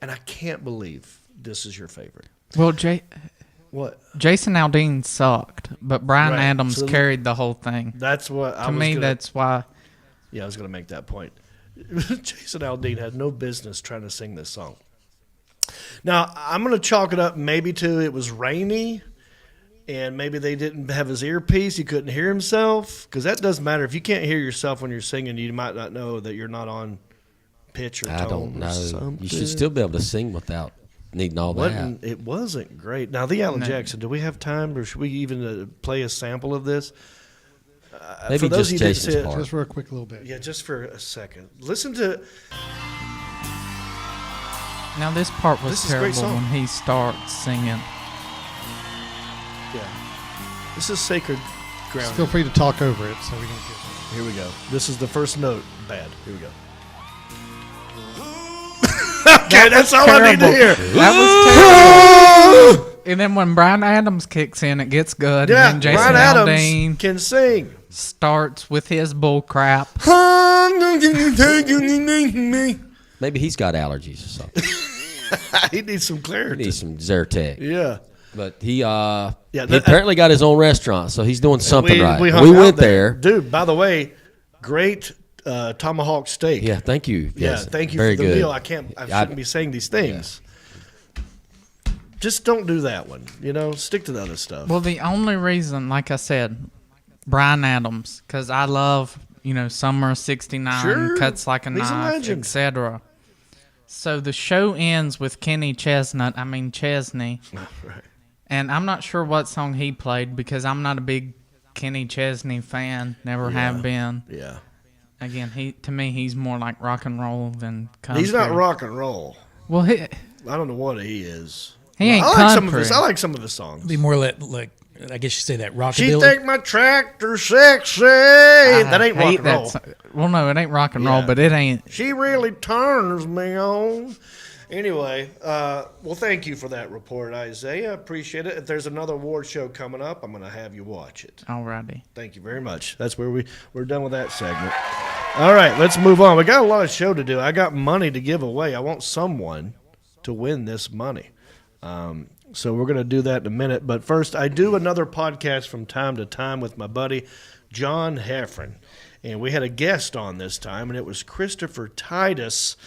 and I can't believe this is your favorite. Well, What? Jason Aldean sucked, but Brian Right. Adams So carried the whole thing. That's what I To was me, gonna, that's why. Yeah, I was going to make that point. Jason Aldean had no business trying to sing this song. Now, I'm going to chalk it up maybe to it was rainy, and maybe they didn't have his earpiece. He couldn't hear himself, because that doesn't matter. If you can't hear yourself when you're singing, you might not know that you're not on pitch or tone. I don't or know. something. You should still be able to sing without needing all that. It wasn't great. Now, the Alan No. Jackson, do we have time, or should we even play a sample of this? Maybe for those just who didn't Jason's see it- part. Just for a quick little bit. Yeah, just for a second. Listen to. Now this part was This is a great terrible song. when he starts singing. Yeah. This is sacred ground. Feel free to talk over it so we don't get. Here we go. This is the first note. Bad. Here we go. Okay, that's all I need to hear. That was terrible. And then when Bryan Adams kicks in, it gets good. Yeah, and then Jason Bryan Adams Aldean can sing. starts with his bull crap. Maybe he's got allergies or something. He needs some He clarity. needs some Zyrtec. Yeah. But he that- apparently got his own restaurant, so he's doing something right. We We, hung out went there. Dude, by the way, great tomahawk steak. Yeah, thank you. Yeah, Yes, thank you very for the good. meal. I shouldn't be saying these things. Just don't do that one. Stick to the other stuff. Well, the only reason, like I said, Bryan Adams, because I love, Summer of '69, Sure. Cuts Like a He's a Knife, legend. etc. So the show ends with Kenny Chesney. Right. And I'm not sure what song he played because I'm not a big Kenny Chesney fan. Never have been. Yeah. Again, to me, he's more like rock and roll than country. He's not rock and roll. Well, he I don't know what he is. ain't I like country. some of his. I like some of his songs. Be more like I guess you say that She rockabilly. think my tractor sexy. That ain't rock hate and roll. Well, no, it ain't rock and roll, Yeah. but it ain't. She really turns me on. Anyway, well, thank you for that report, Isaiah. Appreciate it. If there's another award show coming up, I'm going to have you watch it. Alrighty. Thank you very much. That's where we're done with that segment. All right, let's move on. We got a lot of show to do. I got money to give away. I want someone to win this money. So we're going to do that in a minute. But first, I do another podcast from time to time with my buddy, John Heffron. And we had a guest on this time, and it was Christopher Titus.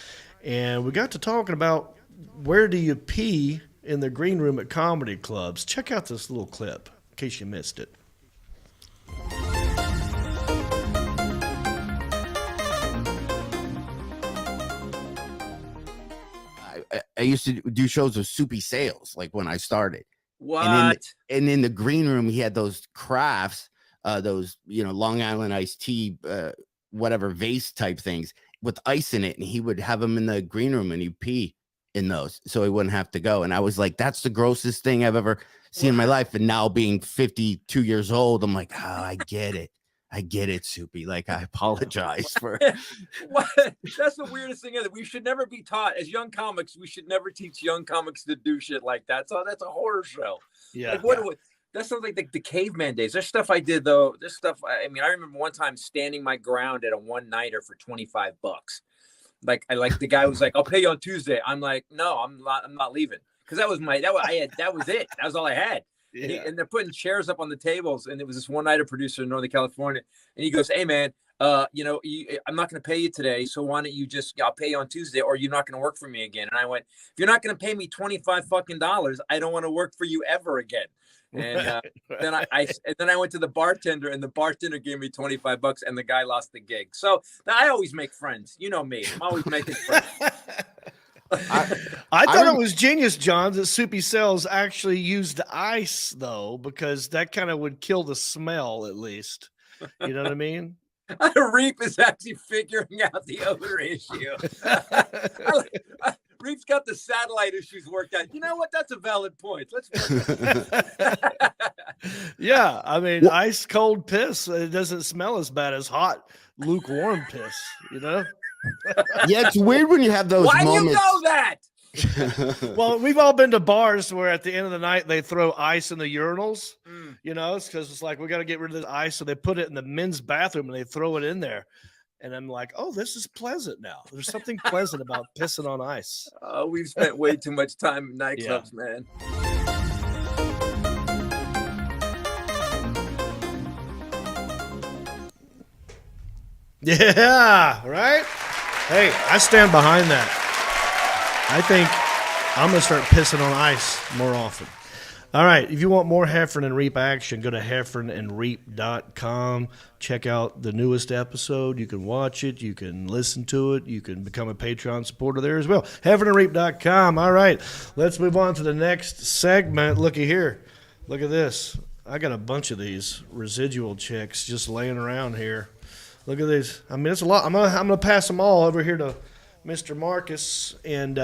And we got to talking about where do you pee in the green room at comedy clubs. Check out this little clip in case you missed it. I used to do shows with Soupy Sales, like when I started. What? And in the green room, he had those crafts, those Long Island iced tea, whatever vase type things with ice in it, and he would have them in the green room, and he'd pee in those, so he wouldn't have to go. And I was like, that's the grossest thing I've ever seen in my life. And now being 52 years old, I'm like, oh, I get it. I get it, Soupy. Like, I apologize for. What? That's the weirdest thing. We should never be taught as young comics. We should never teach young comics to do shit like that. So that's a horror show. Yeah. Like, what that sounds like the caveman days. There's stuff I did though. This stuff. I remember one time standing my ground at a one-nighter for $25. Like the guy was like, "I'll pay you on Tuesday." I'm like, "No, I'm not leaving," because that was it. That was all I had. Yeah. And they're putting chairs up on the tables, and it was this one-nighter producer in Northern California, and he goes, "Hey man, I'm not going to pay you today, so why don't you I'll pay you on Tuesday, or you're not going to work for me again." And I went, "If you're not going to pay me $25 fucking, I don't want to work for you ever again." And then I went to the bartender, and the bartender gave me $25, and the guy lost the gig. So I always make friends. You know me, I'm always making friends. I thought it was genius, John, that Soupy Sales actually used ice, though, because that kind of would kill the smell, at least. You know what I mean? Reep is actually figuring out the odor issue. Reep's got the satellite issues worked out. You know what? That's a valid point. Let's Yeah, ice cold piss. It doesn't smell as bad as hot, lukewarm piss, Yeah, it's weird when you have those Why moments. do you know that? Well, we've all been to bars where at the end of the night they throw ice in the urinals. It's because it's like we got to get rid of this ice, so they put it in the men's bathroom and they throw it in there. And I'm like, oh, this is pleasant now. There's something pleasant about pissing on ice. We've spent way too much time in nightclubs, man. Yeah, right? Hey, I stand behind that. I think I'm going to start pissing on ice more often. All right, if you want more Heffron and Reep action, go to heffronandreep.com. Check out the newest episode. You can watch it. You can listen to it. You can become a Patreon supporter there as well. heffronandreep.com. All right, let's move on to the next segment. Looky here. Look at this. I got a bunch of these residual checks just laying around here. Look at these. It's a lot. I'm gonna pass them all over here to Mr. Marcus, and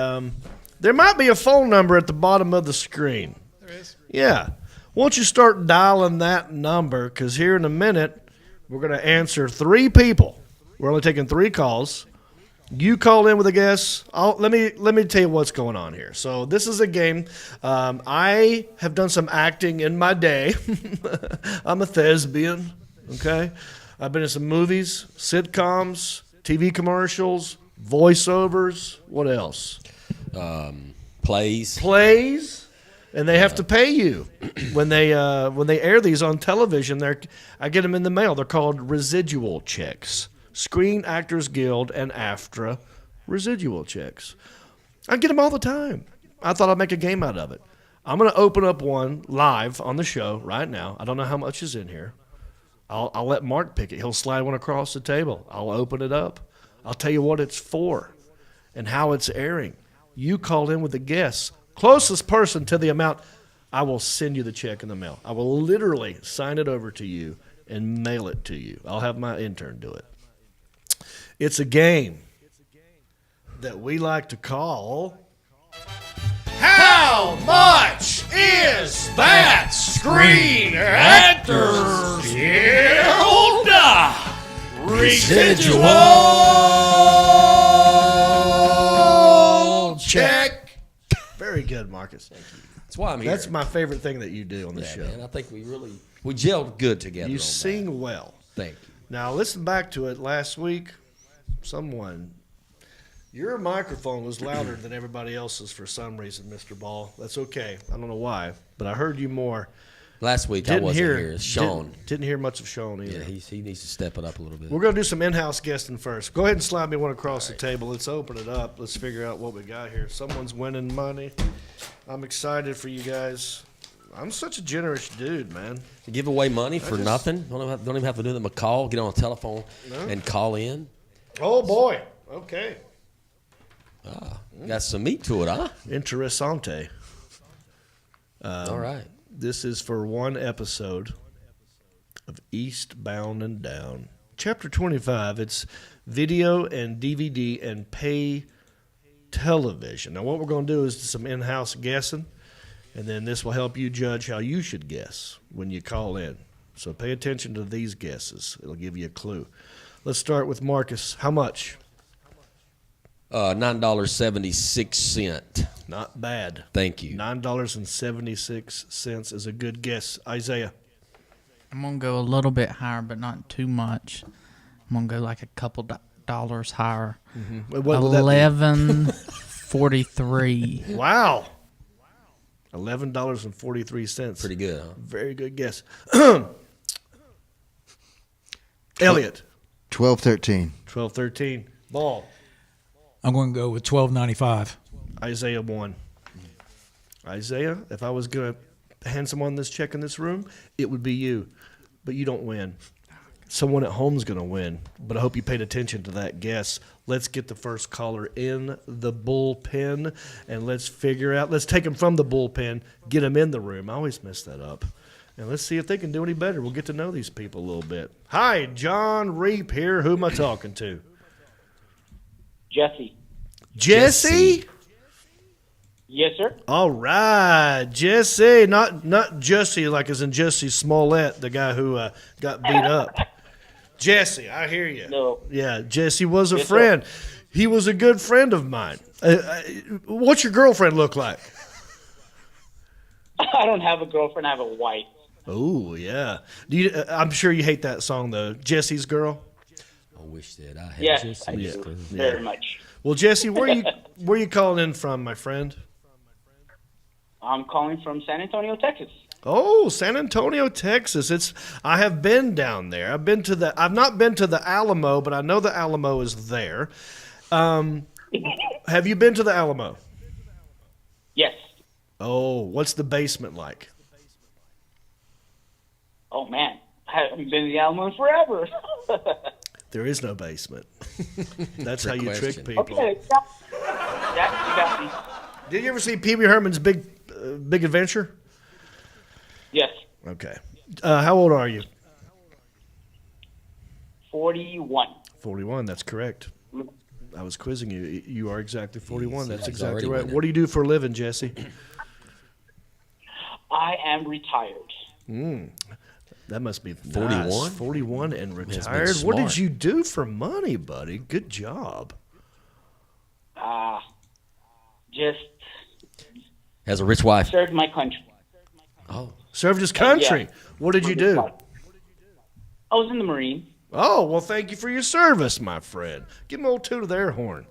There might be a phone number at the bottom of the screen. There is. Yeah. Won't you start dialing that number? Because here in a minute, we're going to answer 3 people. We're only taking 3 calls. You call in with a guess. Let me tell you what's going on here. So this is a game. I have done some acting in my day. I'm a thespian. Okay, I've been in some movies, sitcoms, TV commercials, voiceovers. What else? Plays. And they have to pay you when they air these on television. I get them in the mail. They're called residual checks. Screen Actors Guild and AFTRA residual checks. I get them all the time. I thought I'd make a game out of it. I'm going to open up one live on the show right now. I don't know how much is in here. I'll let Mark pick it. He'll slide one across the table. I'll open it up. I'll tell you what it's for and how it's airing. You call in with a guess. Closest person to the amount, I will send you the check in the mail. I will literally sign it over to you and mail it to you. I'll have my intern do it. It's a game that we like to call How Much Is That Screen Actors Guild Residual Check? Very good, Marcus. Thank you. That's why I'm here. That's my favorite thing that you do on the show. Man, I think we gelled good together. You sing well. Thank you. Now listen back to it. Last week, your microphone was louder than everybody else's for some reason, Mr. Ball. That's okay. I don't know why, but I heard you more. Last week I wasn't here. It's Sean. Didn't hear much of Sean either. Yeah, he needs to step it up a little bit. We're going to do some in-house guesting first. Go ahead and slide me one across the table. Let's open it up. Let's figure out what we got here. Someone's winning money. I'm excited for you guys. I'm such a generous dude, man. To give away money for nothing? Don't even have to do them a call. Get on a telephone and call in. Oh, boy. Okay. Got some meat to it, huh? Interessante. All right. This is for one episode of Eastbound and Down. Chapter 25, it's video and DVD and pay television. Now, what we're going to do is some in-house guessing, and then this will help you judge how you should guess when you call in. So pay attention to these guesses. It'll give you a clue. Let's start with Marcus. How much? $9.76. Not bad. Thank you. $9.76 is a good guess. Isaiah. I'm going to go a little bit higher, but not too much. I'm going to go like a couple dollars higher. Mm-hmm. What would that be? $11.43. Wow. $11.43. Pretty good, huh? Very good guess. Elliot. $12.13. $12.13. Ball. I'm going to go with $12.95. Isaiah won. Isaiah, if I was going to hand someone this check in this room, it would be you. But you don't win. Someone at home's going to win. But I hope you paid attention to that guess. Let's get the first caller in the bullpen, and let's take them from the bullpen, get them in the room. I always mess that up. And let's see if they can do any better. We'll get to know these people a little bit. Hi, Jon Reep here. Who am I talking to? Jesse. Jesse? Yes, sir. All right, Jesse. Not Jesse like as in Jesse Smollett, the guy who got beat up. Jesse, I hear you. No. Yeah, Jesse was a Yes, friend. Sir. He was a good friend of mine. What's your girlfriend look like? I don't have a girlfriend. I have a wife. Oh, yeah. I'm sure you hate that song, though. Jesse's Girl? I wish that I had Yes, I do. Very much. Well, Jesse, where you calling in from, my friend? I'm calling from San Antonio, Texas. Oh, San Antonio, Texas. I have been down there. I've not been to the Alamo, but I know the Alamo is there. Have you been to the Alamo? Yes. Oh, what's the basement like? Oh, man. I haven't been to the Alamo in forever. There is no basement. That's how you trick people. Okay. Yeah, you got me. Did you ever see Pee Wee Herman's Big Adventure? Yes. Okay. How old are you? 41. 41, that's correct. I was quizzing you. You are exactly 41. That's he's exactly already right. winning. What do you do for a living, Jesse? I am retired. That must be 41? nice. 41 and Man's been retired. What did smart. you do for money, buddy? Good job. Just Has a rich wife. served my country. Oh. Served his country. Yeah. What did you do? I was in the Marine. Oh, well, thank you for your service, my friend. Give him a little toot of the air horn.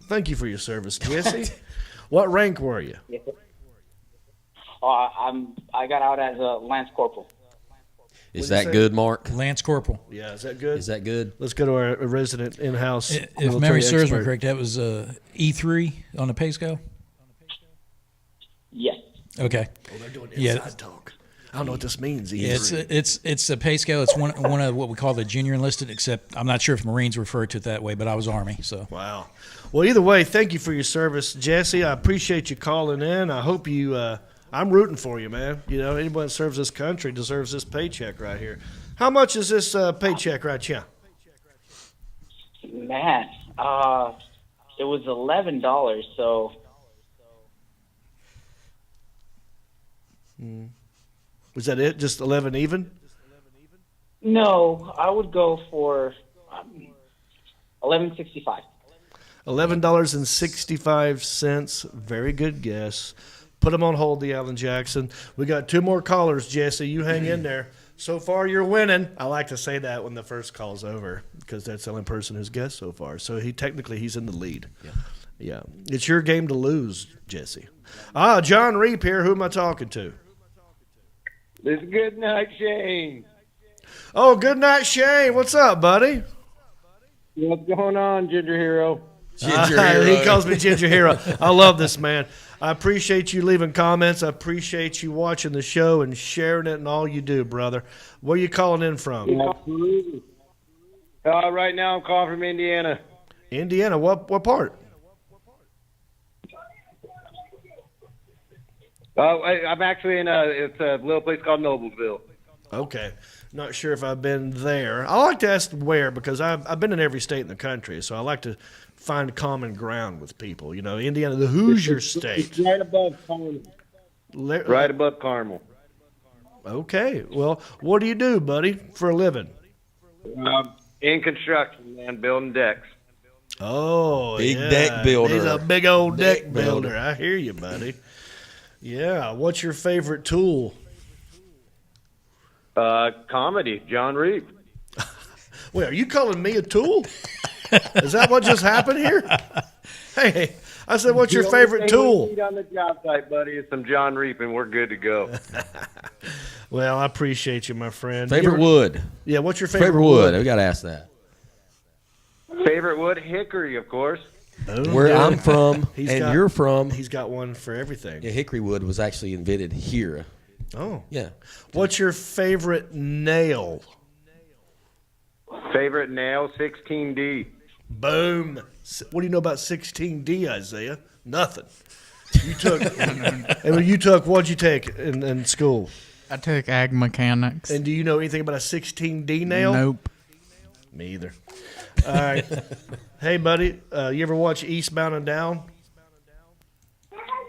Thank you for your service, Jesse. What rank were you? I got out as a Lance Corporal. Is What'd you that say? good, Mark? Lance Corporal. Yeah, is that good? Is that good? Let's go to our resident in-house If military memory serves me expert. correct, that was E3 on the pay scale? Yes. Okay. Oh, they're doing Yeah. inside talk. I don't know what this means. Yeah, E3. it's a pay scale. It's one of what we call the junior enlisted, except I'm not sure if Marines refer to it that way, but I was Army. So Wow. Well, either way, thank you for your service, Jesse. I appreciate you calling in. I hope you I'm rooting for you, man. You know, anyone that serves this country deserves this paycheck right here. How much is this paycheck right here? Man, it was $11, so Was that it? Just 11 even? no, I would go for $11.65. $11.65. Very good guess. Put them on hold, the Alan Jackson. We got 2 more callers, Jesse. You hang in there. So far, you're winning. I like to say that when the first call's over because that's the only person who's guessed so far. So he's in the lead. Yeah. It's your game to lose, Jesse. Jon Reep here. Who am I talking to? This is Good Night Shane. Oh, good night, Shane. What's up, buddy? What's going on, Ginger Hero? He calls me Ginger Hero. I love this, man. I appreciate you leaving comments. I appreciate you watching the show and sharing it and all you do, brother. Where you calling in from? Absolutely. Right now I'm calling from Indiana. Indiana. What part? I'm actually in it's a little place called Noblesville. Okay. Not sure if I've been there. I like to ask where because I've been in every state in the country, so I like to find common ground with people. You know, Indiana, the Hoosier state. It's right above Carmel. Right above Carmel. Okay. Well, what do you do, buddy, for a living? In construction, man, building decks. Oh, Big yeah. deck builder. He's a big old deck Deck builder. builder. I hear you, buddy. Yeah. What's your favorite tool? Comedy, Jon Reep. Wait, are you calling me a tool? Is that what just happened here? Hey, I said, what's your favorite The only tool? thing we need on the job site, buddy, is some Jon Reep, and we're good to go. Well, I appreciate you, my friend. Favorite wood. Yeah, what's your favorite, Favorite wood. We got to ask that. Favorite wood, hickory, of course. Oh, Where yeah. I'm from He's and got- you're from. He's got one for everything. Yeah, hickory wood was actually invented here. Oh. Yeah. What's your favorite nail? Favorite nail, 16D. Boom. What do you know about 16D, Isaiah? Nothing. You took. What'd you take in school? I took ag mechanics. And do you know anything about a 16D nail? Nope. Me either. All right. Hey, buddy, you ever watch Eastbound and Down?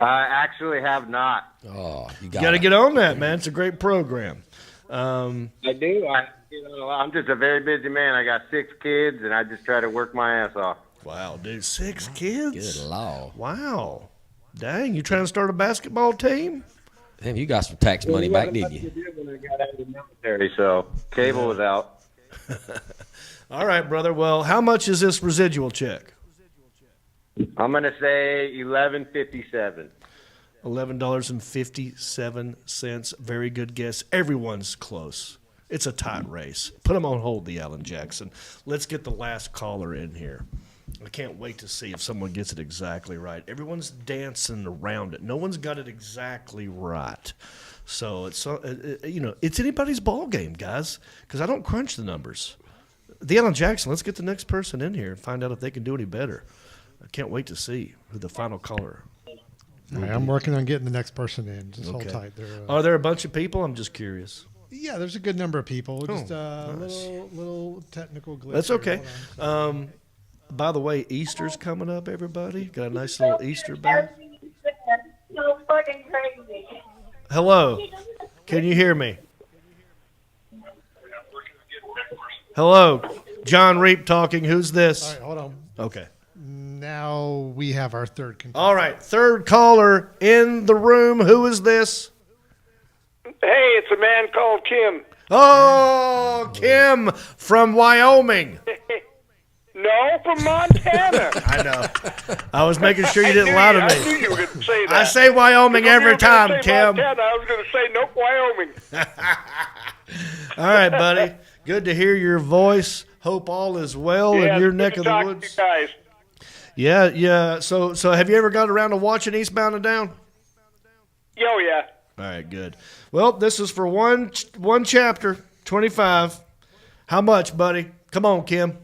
I actually have not. Oh, you You got to get on that, man. It's a great program. I do. I'm just a very busy man. I got 6 kids, and I just try to work my ass off. Wow, dude, 6 kids? Good law. Wow. Dang, you trying to start a basketball team? Damn, you got some tax money back, didn't you? When I got out of the military, so cable was out. All right, brother. Well, how much is this residual check? I'm gonna say $11.57. $11.57. Very good guess. Everyone's close. It's a tight race. Put them on hold, the Alan Jackson. Let's get the last caller in here. I can't wait to see if someone gets it exactly right. Everyone's dancing around it. No one's got it exactly right. So it's it's anybody's ball game, guys, because I don't crunch the numbers. The Alan Jackson, let's get the next person in here and find out if they can do any better. I can't wait to see who the final caller. All right, I'm working on getting the next person in. Just hold Okay. tight. Are there a bunch of people? I'm just curious. Yeah, there's a good number of people. Just nice. little technical glitch. That's here. okay. Hold on. by the way, Easter's coming up, everybody. Got a nice little Easter bag. So fucking crazy. Hello. Can you hear me? Hello. Jon Reep talking. Who's this? All right, hold on. Okay. Now we have our third contestant. All right. Third caller in the room. Who is this? Hey, it's a man called Kim. Oh, Kim from Wyoming. No, from Montana. I know. I was making sure you didn't lie to me. I knew you were going to say that. I say Wyoming every time, Kim. Montana, I was going to say no, Wyoming. All right, buddy. Good to hear your voice. Hope all is well in your neck of the woods. To you guys. Yeah. So have you ever got around to watching Eastbound and Down? Oh, yeah. All right, good. Well, this is for one chapter, 25. How much, buddy? Come on, Kim.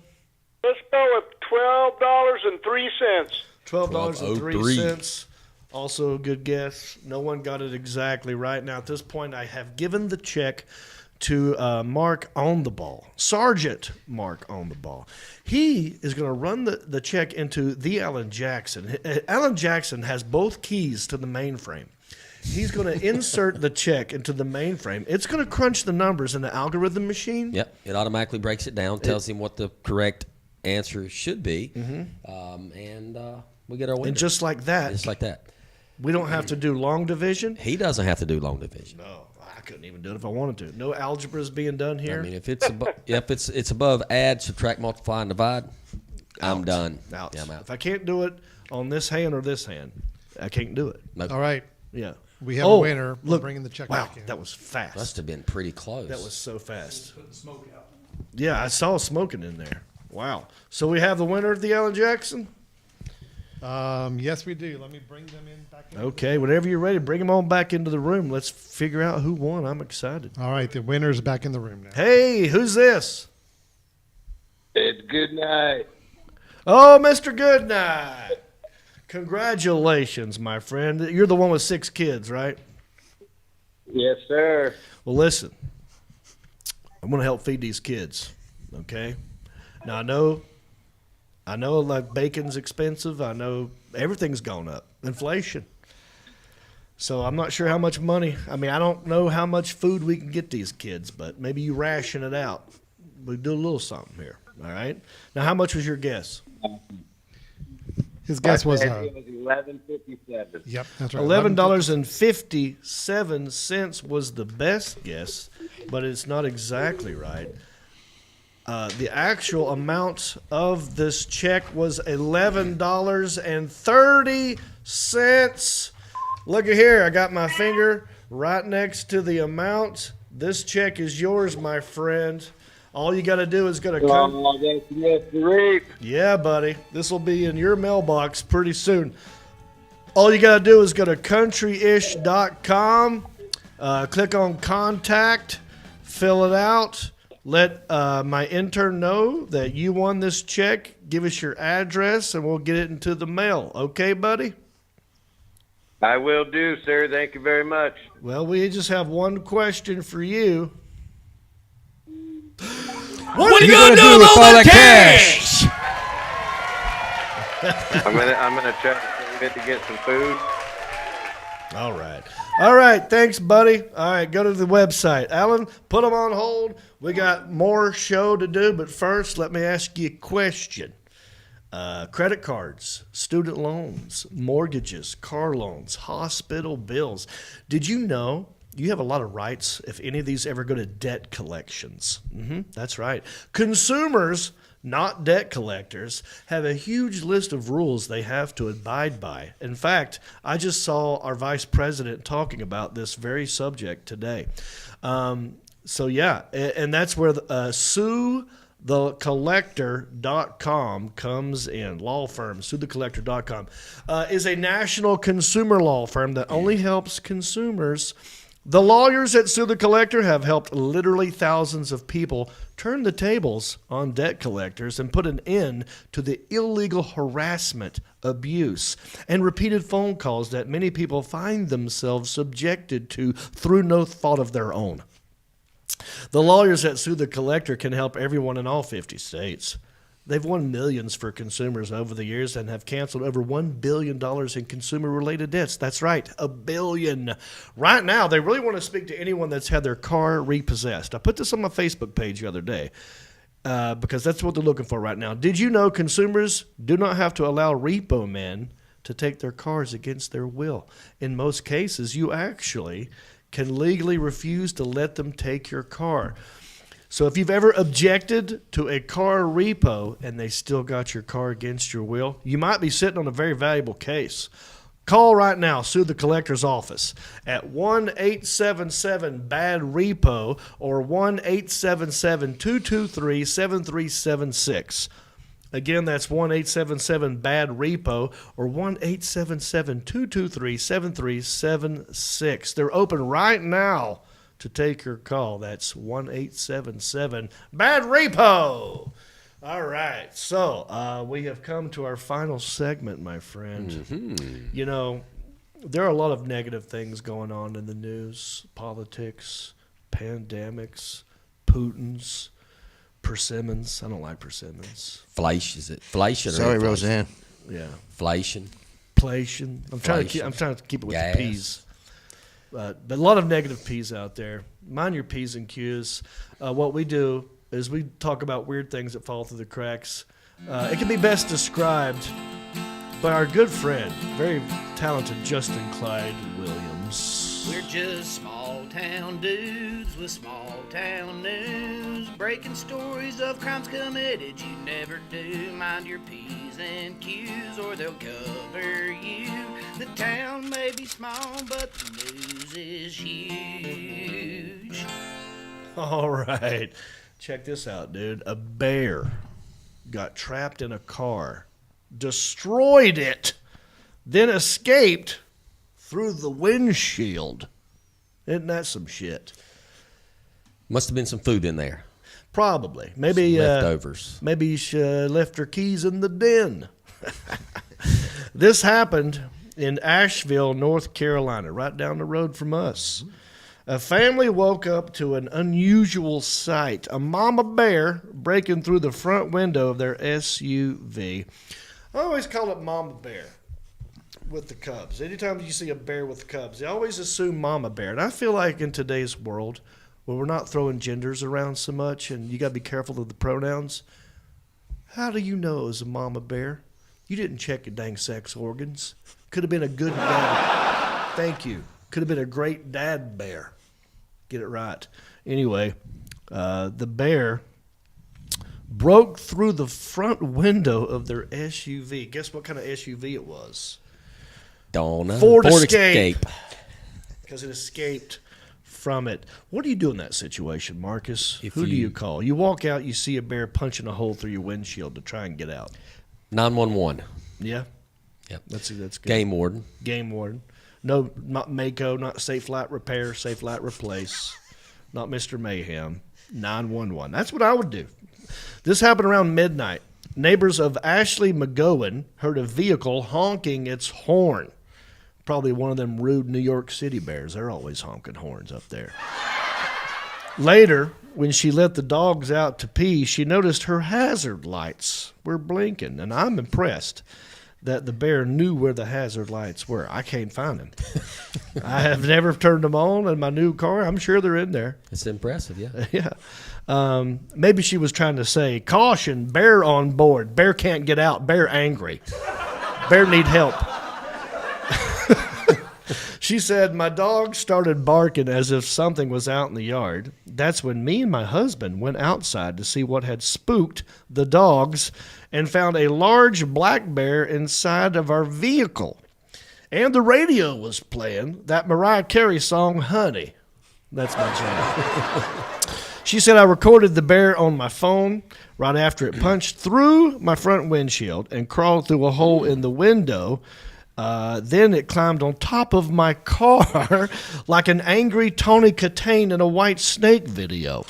Let's go with $12.03. $12.03. Also a good guess. No one got it exactly right. Now, at this point, I have given the check to Mark on the ball, Sergeant Mark on the ball. He is going to run the check into the Alan Jackson. Alan Jackson has both keys to the mainframe. He's going to insert the check into the mainframe. It's going to crunch the numbers in the algorithm machine. Yep, it automatically breaks it down, tells him what the correct answer should be, Mm-hmm. and we get our winner. And just like that. Just like that. We don't have to do long division. He doesn't have to do long division. No, I couldn't even do it if I wanted to. No algebra is being done here. I mean, if it's above, it's above add, subtract, multiply, and divide, I'm done. Out. Yeah, I'm out. If I can't do it on this hand or this hand, I can't do it. Nope. All right. Yeah. We have a winner. We're Look, bringing the check wow, back in. that was fast. Must have been pretty close. That was so fast. Yeah, I saw smoking in there. Wow. So we have the winner of the Alan Jackson? Yes, we do. Let me bring them in back in. Okay, whenever you're ready, bring them on back into the room. Let's figure out who won. I'm excited. All right, the winner's back in the room now. Hey, who's this? It's good night. Oh, Mr. Goodnight. Congratulations, my friend. You're the one with 6 kids, right? Yes, sir. Well, listen. I'm going to help feed these kids, okay? Now, I know like bacon's expensive. I know everything's gone up. Inflation. So I'm not sure how much money. I mean, I don't know how much food we can get these kids, but maybe you ration it out. We do a little something here, all right? Now, how much was your guess? His guess was $11.57. Yep, that's right. $11.57 was the best guess, but it's not exactly right. The actual amount of this check was $11.30. Look at here. I got my finger right next to the amount. This check is yours, my friend. All you got to do is go to Yeah, buddy. This will be in your mailbox pretty soon. All you got to do is go to countryish.com, click on contact, fill it out. Let my intern know that you won this check. Give us your address, and we'll get it into the mail. Okay, buddy? I will do, sir. Thank you very much. Well, we just have one question for you. What are you gonna do with all that cash? I'm gonna try to save it to get some food. All right. Thanks, buddy. All right, go to the website. Alan, put them on hold. We got more show to do, but first, let me ask you a question. Credit cards, student loans, mortgages, car loans, hospital bills. Did you know you have a lot of rights if any of these ever go to debt collections? That's right. Consumers, not debt collectors, have a huge list of rules they have to abide by. In fact, I just saw our vice president talking about this very subject today. So yeah, and that's where suethecollector.com comes in. Law firm, suethecollector.com, is a national consumer law firm that only helps consumers. The lawyers at Sue the Collector have helped literally thousands of people turn the tables on debt collectors and put an end to the illegal harassment, abuse, and repeated phone calls that many people find themselves subjected to through no fault of their own. The lawyers at Sue the Collector can help everyone in all 50 states. They've won millions for consumers over the years and have canceled over $1 billion in consumer-related debts. That's right, $1 billion. Right now, they really want to speak to anyone that's had their car repossessed. I put this on my Facebook page the other day because that's what they're looking for right now. Did you know consumers do not have to allow repo men to take their cars against their will? In most cases, you actually can legally refuse to let them take your car. So if you've ever objected to a car repo and they still got your car against your will, you might be sitting on a very valuable case. Call right now, sue the collector's office at 1-877-BAD-REPO or 1-877-223-7376. Again, that's 1-877-BAD-REPO or 1-877-223-7376. They're open right now to take your call. That's 1-877-BAD-REPO. All right, so we have come to our final segment, my friend. Mm-hmm. You know, there are a lot of negative things going on in the news, politics, pandemics, Putin's, persimmons. I don't like persimmons. Fleisch, is it? Fleisch or Sorry, Fleisch? Roseanne. Yeah. Fleischen. Inflation. I'm trying to keep it with Gas. the P's. But a lot of negative P's out there. Mind your P's and Q's. What we do is we talk about weird things that fall through the cracks. It can be best described by our good friend, very talented Justin Clyde Williams. We're just small town dudes with small town news, breaking stories of crimes committed you never do. Mind your P's and Q's or they'll cover you. The town may be small, but the news is huge. All right. Check this out, dude. A bear got trapped in a car, destroyed it, then escaped through the windshield. Isn't that some shit? Must have been some food in there. Probably. Maybe some leftovers. Maybe she left her keys in the den. This happened in Asheville, North Carolina, right down the road from us. A family woke up to an unusual sight. A mama bear breaking through the front window of their SUV. I always call it mama bear with the cubs. Anytime you see a bear with cubs, they always assume mama bear. And I feel like in today's world, where we're not throwing genders around so much and you got to be careful of the pronouns, how do you know it was a mama bear? You didn't check your dang sex organs. Could have been a good dad. Thank you. Could have been a great dad bear. Get it right. Anyway, the bear broke through the front window of their SUV. Guess what kind of SUV it was? Don't know. Ford Escape. Because it escaped from it. What do you do in that situation, Marcus? Who do you call? You walk out, you see a bear punching a hole through your windshield to try and get out. 911. Yeah? Yep. That's good. Game warden. Game warden. No, not Mako, not Safe Light Repair, Safe Light Replace, not Mr. Mayhem. 911. That's what I would do. This happened around midnight. Neighbors of Ashley McGowan heard a vehicle honking its horn. Probably one of them rude New York City bears. They're always honking horns up there. Later, when she let the dogs out to pee, she noticed her hazard lights were blinking. And I'm impressed that the bear knew where the hazard lights were. I can't find them. I have never turned them on in my new car. I'm sure they're in there. It's impressive, yeah. Yeah. Maybe she was trying to say, caution, bear on board. Bear can't get out. Bear angry. Bear need help. She said, my dog started barking as if something was out in the yard. That's when me and my husband went outside to see what had spooked the dogs and found a large black bear inside of our vehicle. And the radio was playing that Mariah Carey song, Honey. That's my jam. She said, I recorded the bear on my phone right after it punched through my front windshield and crawled through a hole in the window. Then it climbed on top of my car like an angry Tony Katane in a White Snake video.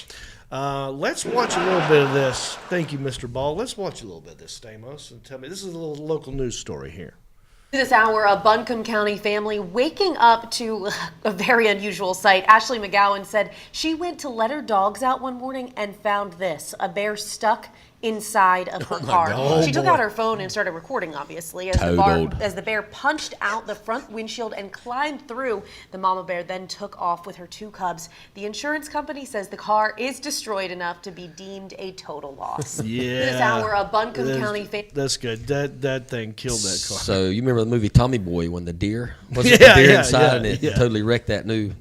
Let's watch a little bit of this. Thank you, Mr. Ball. Let's watch a little bit of this, Stamos, and tell me. This is a little local news story here. This hour, a Buncombe County family waking up to a very unusual sight. Ashley McGowan said she went to let her dogs out one morning and found this, a bear stuck inside of her car. God. She Oh, took boy. out her phone and started recording, obviously, as the bear punched out the front windshield and climbed through. The mama bear then took off with her 2 cubs. The insurance company says the car is destroyed enough to be deemed a total loss. Yeah. This hour, a Buncombe County That's good. That thing killed that car. So you remember the movie Tommy Boy when the deer was Yeah, the deer yeah, inside yeah, and it yeah. totally wrecked that new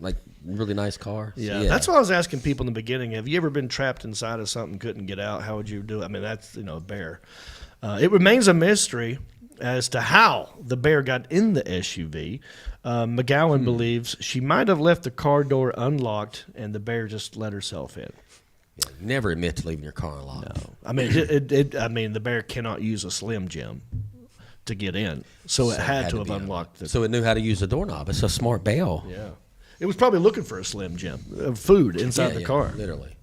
really nice car. So, Yeah, that's what I was asking people in the beginning. Have you ever been trapped inside of something, couldn't get out? How would you do it? I mean, that's, a bear. It remains a mystery as to how the bear got in the SUV. McGowan believes she might have left the car door unlocked and the bear just let herself in. Yeah, never admit to leaving your car unlocked. No. I mean, the bear cannot use a Slim Jim to get in, so it had to have unlocked the. So it knew how to use the doorknob. It's a smart bell. Yeah. It was probably looking for a Slim Jim of food inside the car. Literally.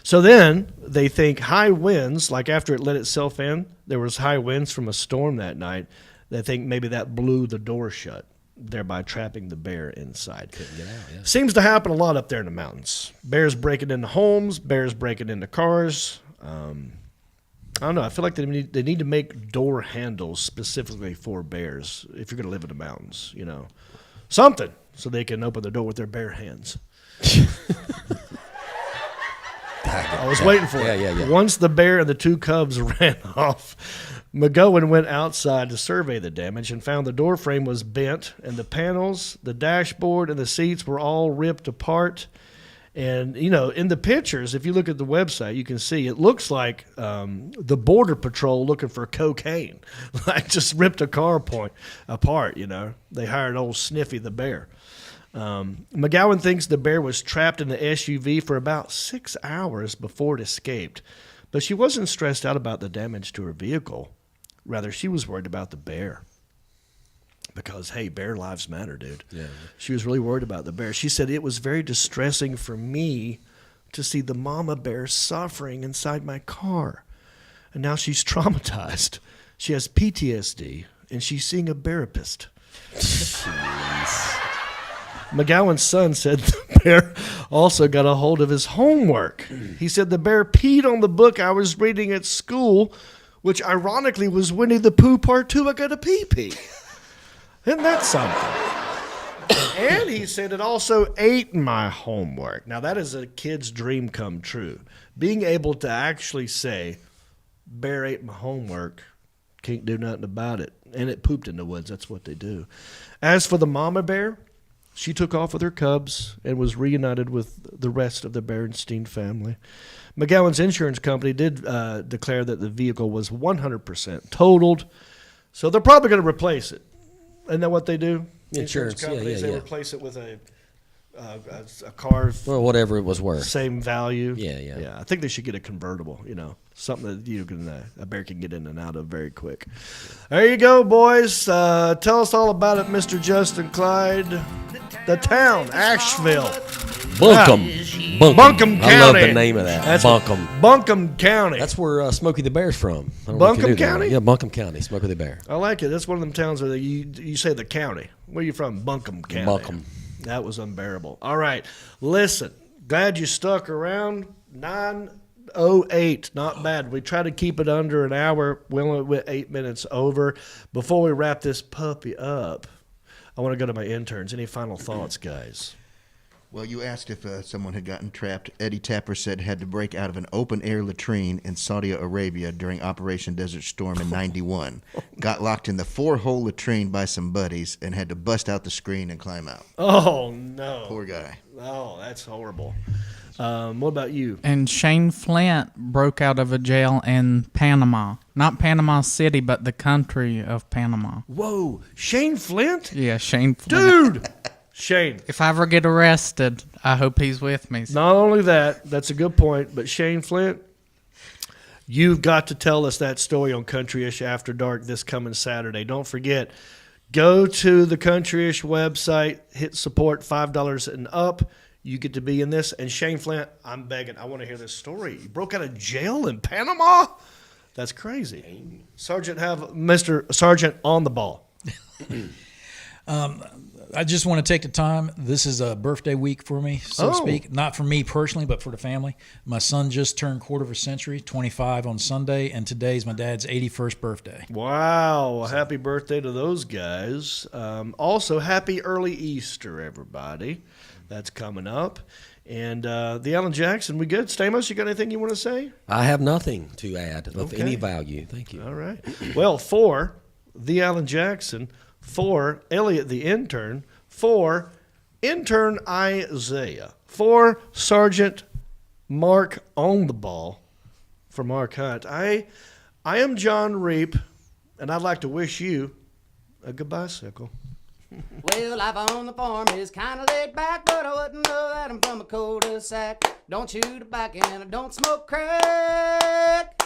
So then they think high winds, like after it let itself in, there was high winds from a storm that night. They think maybe that blew the door shut, thereby trapping the bear inside. Couldn't get out, yeah. Seems to happen a lot up there in the mountains. Bears breaking into homes, bears breaking into cars. I don't know. I feel like they need to make door handles specifically for bears if you're going to live in the mountains, Something so they can open the door with their bare hands. I was waiting for it. Yeah. Once the bear and the 2 cubs ran off, McGowan went outside to survey the damage and found the door frame was bent and the panels, the dashboard, and the seats were all ripped apart. And, in the pictures, if you look at the website, you can see it looks like the Border Patrol looking for cocaine. Like just ripped a car apart, They hired old Sniffy the bear. McGowan thinks the bear was trapped in the SUV for about 6 hours before it escaped. But she wasn't stressed out about the damage to her vehicle. Rather, she was worried about the bear. Because, hey, bear lives matter, dude. Yeah. She was really worried about the bear. She said, it was very distressing for me to see the mama bear suffering inside my car. And now she's traumatized. She has PTSD, and she's seeing a therapist. McGowan's son said the bear also got a hold of his homework. He said the bear peed on the book I was reading at school, which ironically was Winnie the Pooh Part 2, I Got a Pee-Pee. Isn't that something? And he said it also ate my homework. Now, that is a kid's dream come true. Being able to actually say, bear ate my homework, can't do nothing about it. And it pooped in the woods. That's what they do. As for the mama bear, she took off with her cubs and was reunited with the rest of the Berenstein family. McGowan's insurance company did declare that the vehicle was 100% totaled, so they're probably going to replace it. Isn't that what they do? Insurance companies, yeah. They replace it with a car. Well, whatever it was worth. Same value. Yeah. I think they should get a convertible, something that a bear can get in and out of very quick. There you go, boys. Tell us all about it, Mr. Justin Clyde. The town, Asheville. Buncombe County. I love the name of that. That's Buncombe. Buncombe County. That's where Smokey the Bear's from. I don't know if you Buncombe knew that. County? Yeah, Buncombe County, Smokey the Bear. I like it. That's one of them towns where you say the county. Where are you from? Buncombe County. Buncombe. That was unbearable. All right. Listen, glad you stuck around. 9:08. Not bad. We try to keep it under an hour. We only went 8 minutes over. Before we wrap this puppy up, I want to go to my interns. Any final thoughts, guys? Well, you asked if someone had gotten trapped. Eddie Tapper said had to break out of an open-air latrine in Saudi Arabia during Operation Desert Storm in 91. Got locked in the 4-hole latrine by some buddies and had to bust out the screen and climb out. Oh, no. Poor guy. Oh, that's horrible. What about you? And Shane Flint broke out of a jail in Panama. Not Panama City, but the country of Panama. Whoa, Shane Flint? Yeah, Shane Flint. Dude! Shane. If I ever get arrested, I hope he's with me. Not only that, that's a good point, but Shane Flint, you've got to tell us that story on Countryish After Dark this coming Saturday. Don't forget, go to the Countryish website, hit support $5 and up. You get to be in this. And Shane Flint, I'm begging, I want to hear this story. You broke out of jail in Panama? That's crazy. Mr. Sergeant on the ball. I just want to take the time. This is a birthday week for me, so to Oh. speak. Not for me personally, but for the family. My son just turned quarter of a century, 25 on Sunday, and today's my dad's 81st birthday. Wow. Happy birthday to those guys. Also, happy early Easter, everybody. That's coming up. And the Alan Jackson, we good? Stamos, you got anything you want to say? I have nothing to add of Okay. any value. Thank you. All right. Well, for the Alan Jackson, for Elliot the intern, for intern Isaiah, for Sergeant Mark on the ball, for Mark Hunt, I am Jon Reep, and I'd like to wish you a good bicycle. Well, life on the farm is kind of laid back, but I wouldn't know that I'm from a cul-de-sac. Don't chew tobacco and I don't smoke crack.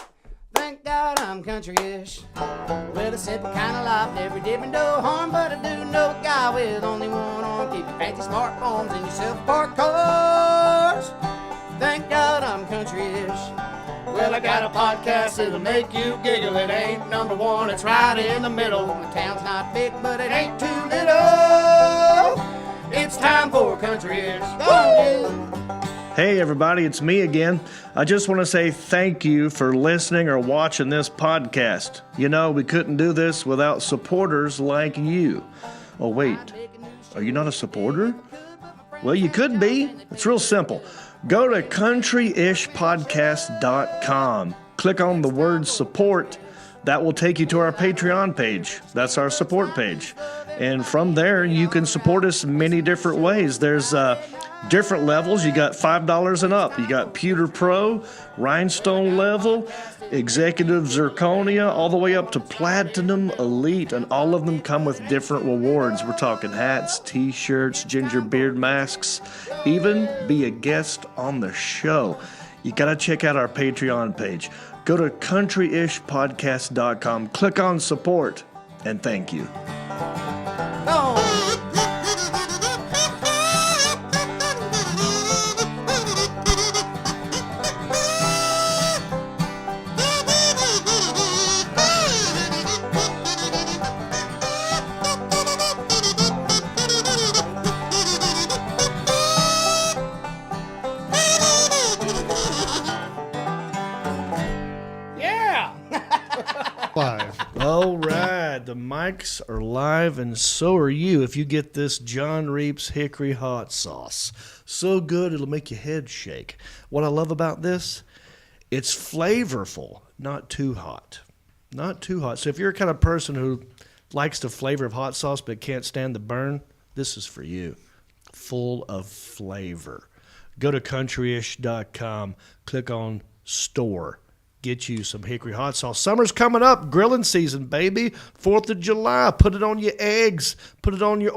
Thank God I'm country-ish. Well, a simple kind of life, never did me no harm, but I do know a guy with only one arm. Keep your fancy smartphones and your self-parked cars. Thank God I'm country-ish. Well, I got a podcast that'll make you giggle. It ain't number one, it's right in the middle. My town's not big, but it ain't too little. It's time for country-ish. Go on, dude. Hey, everybody, it's me again. I just want to say thank you for listening or watching this podcast. You know, we couldn't do this without supporters like you. Oh, wait, are you not a supporter? Well, you could be. It's real simple. Go to countryishpodcast.com. Click on the word support. That will take you to our Patreon page. That's our support page. And from there, you can support us many different ways. There's different levels. You got $5 and up. You got Pewter Pro, Rhinestone level, Executive Zirconia, all the way up to Platinum Elite, and all of them come with different rewards. We're talking hats, t-shirts, ginger beard masks, even be a guest on the show. You got to check out our Patreon page. Go to countryishpodcast.com, click on support, and thank you. Yeah. Live. All right, the mics are live, and so are you if you get this Jon Reep's Hickory Hot Sauce. So good, it'll make your head shake. What I love about this, it's flavorful, not too hot. Not too hot. So if you're a kind of person who likes the flavor of hot sauce but can't stand the burn, this is for you. Full of flavor. Go to countryish.com, click on store. Get you some Hickory Hot Sauce. Summer's coming up. Grilling season, baby. 4th of July. Put it on your eggs. Put it on your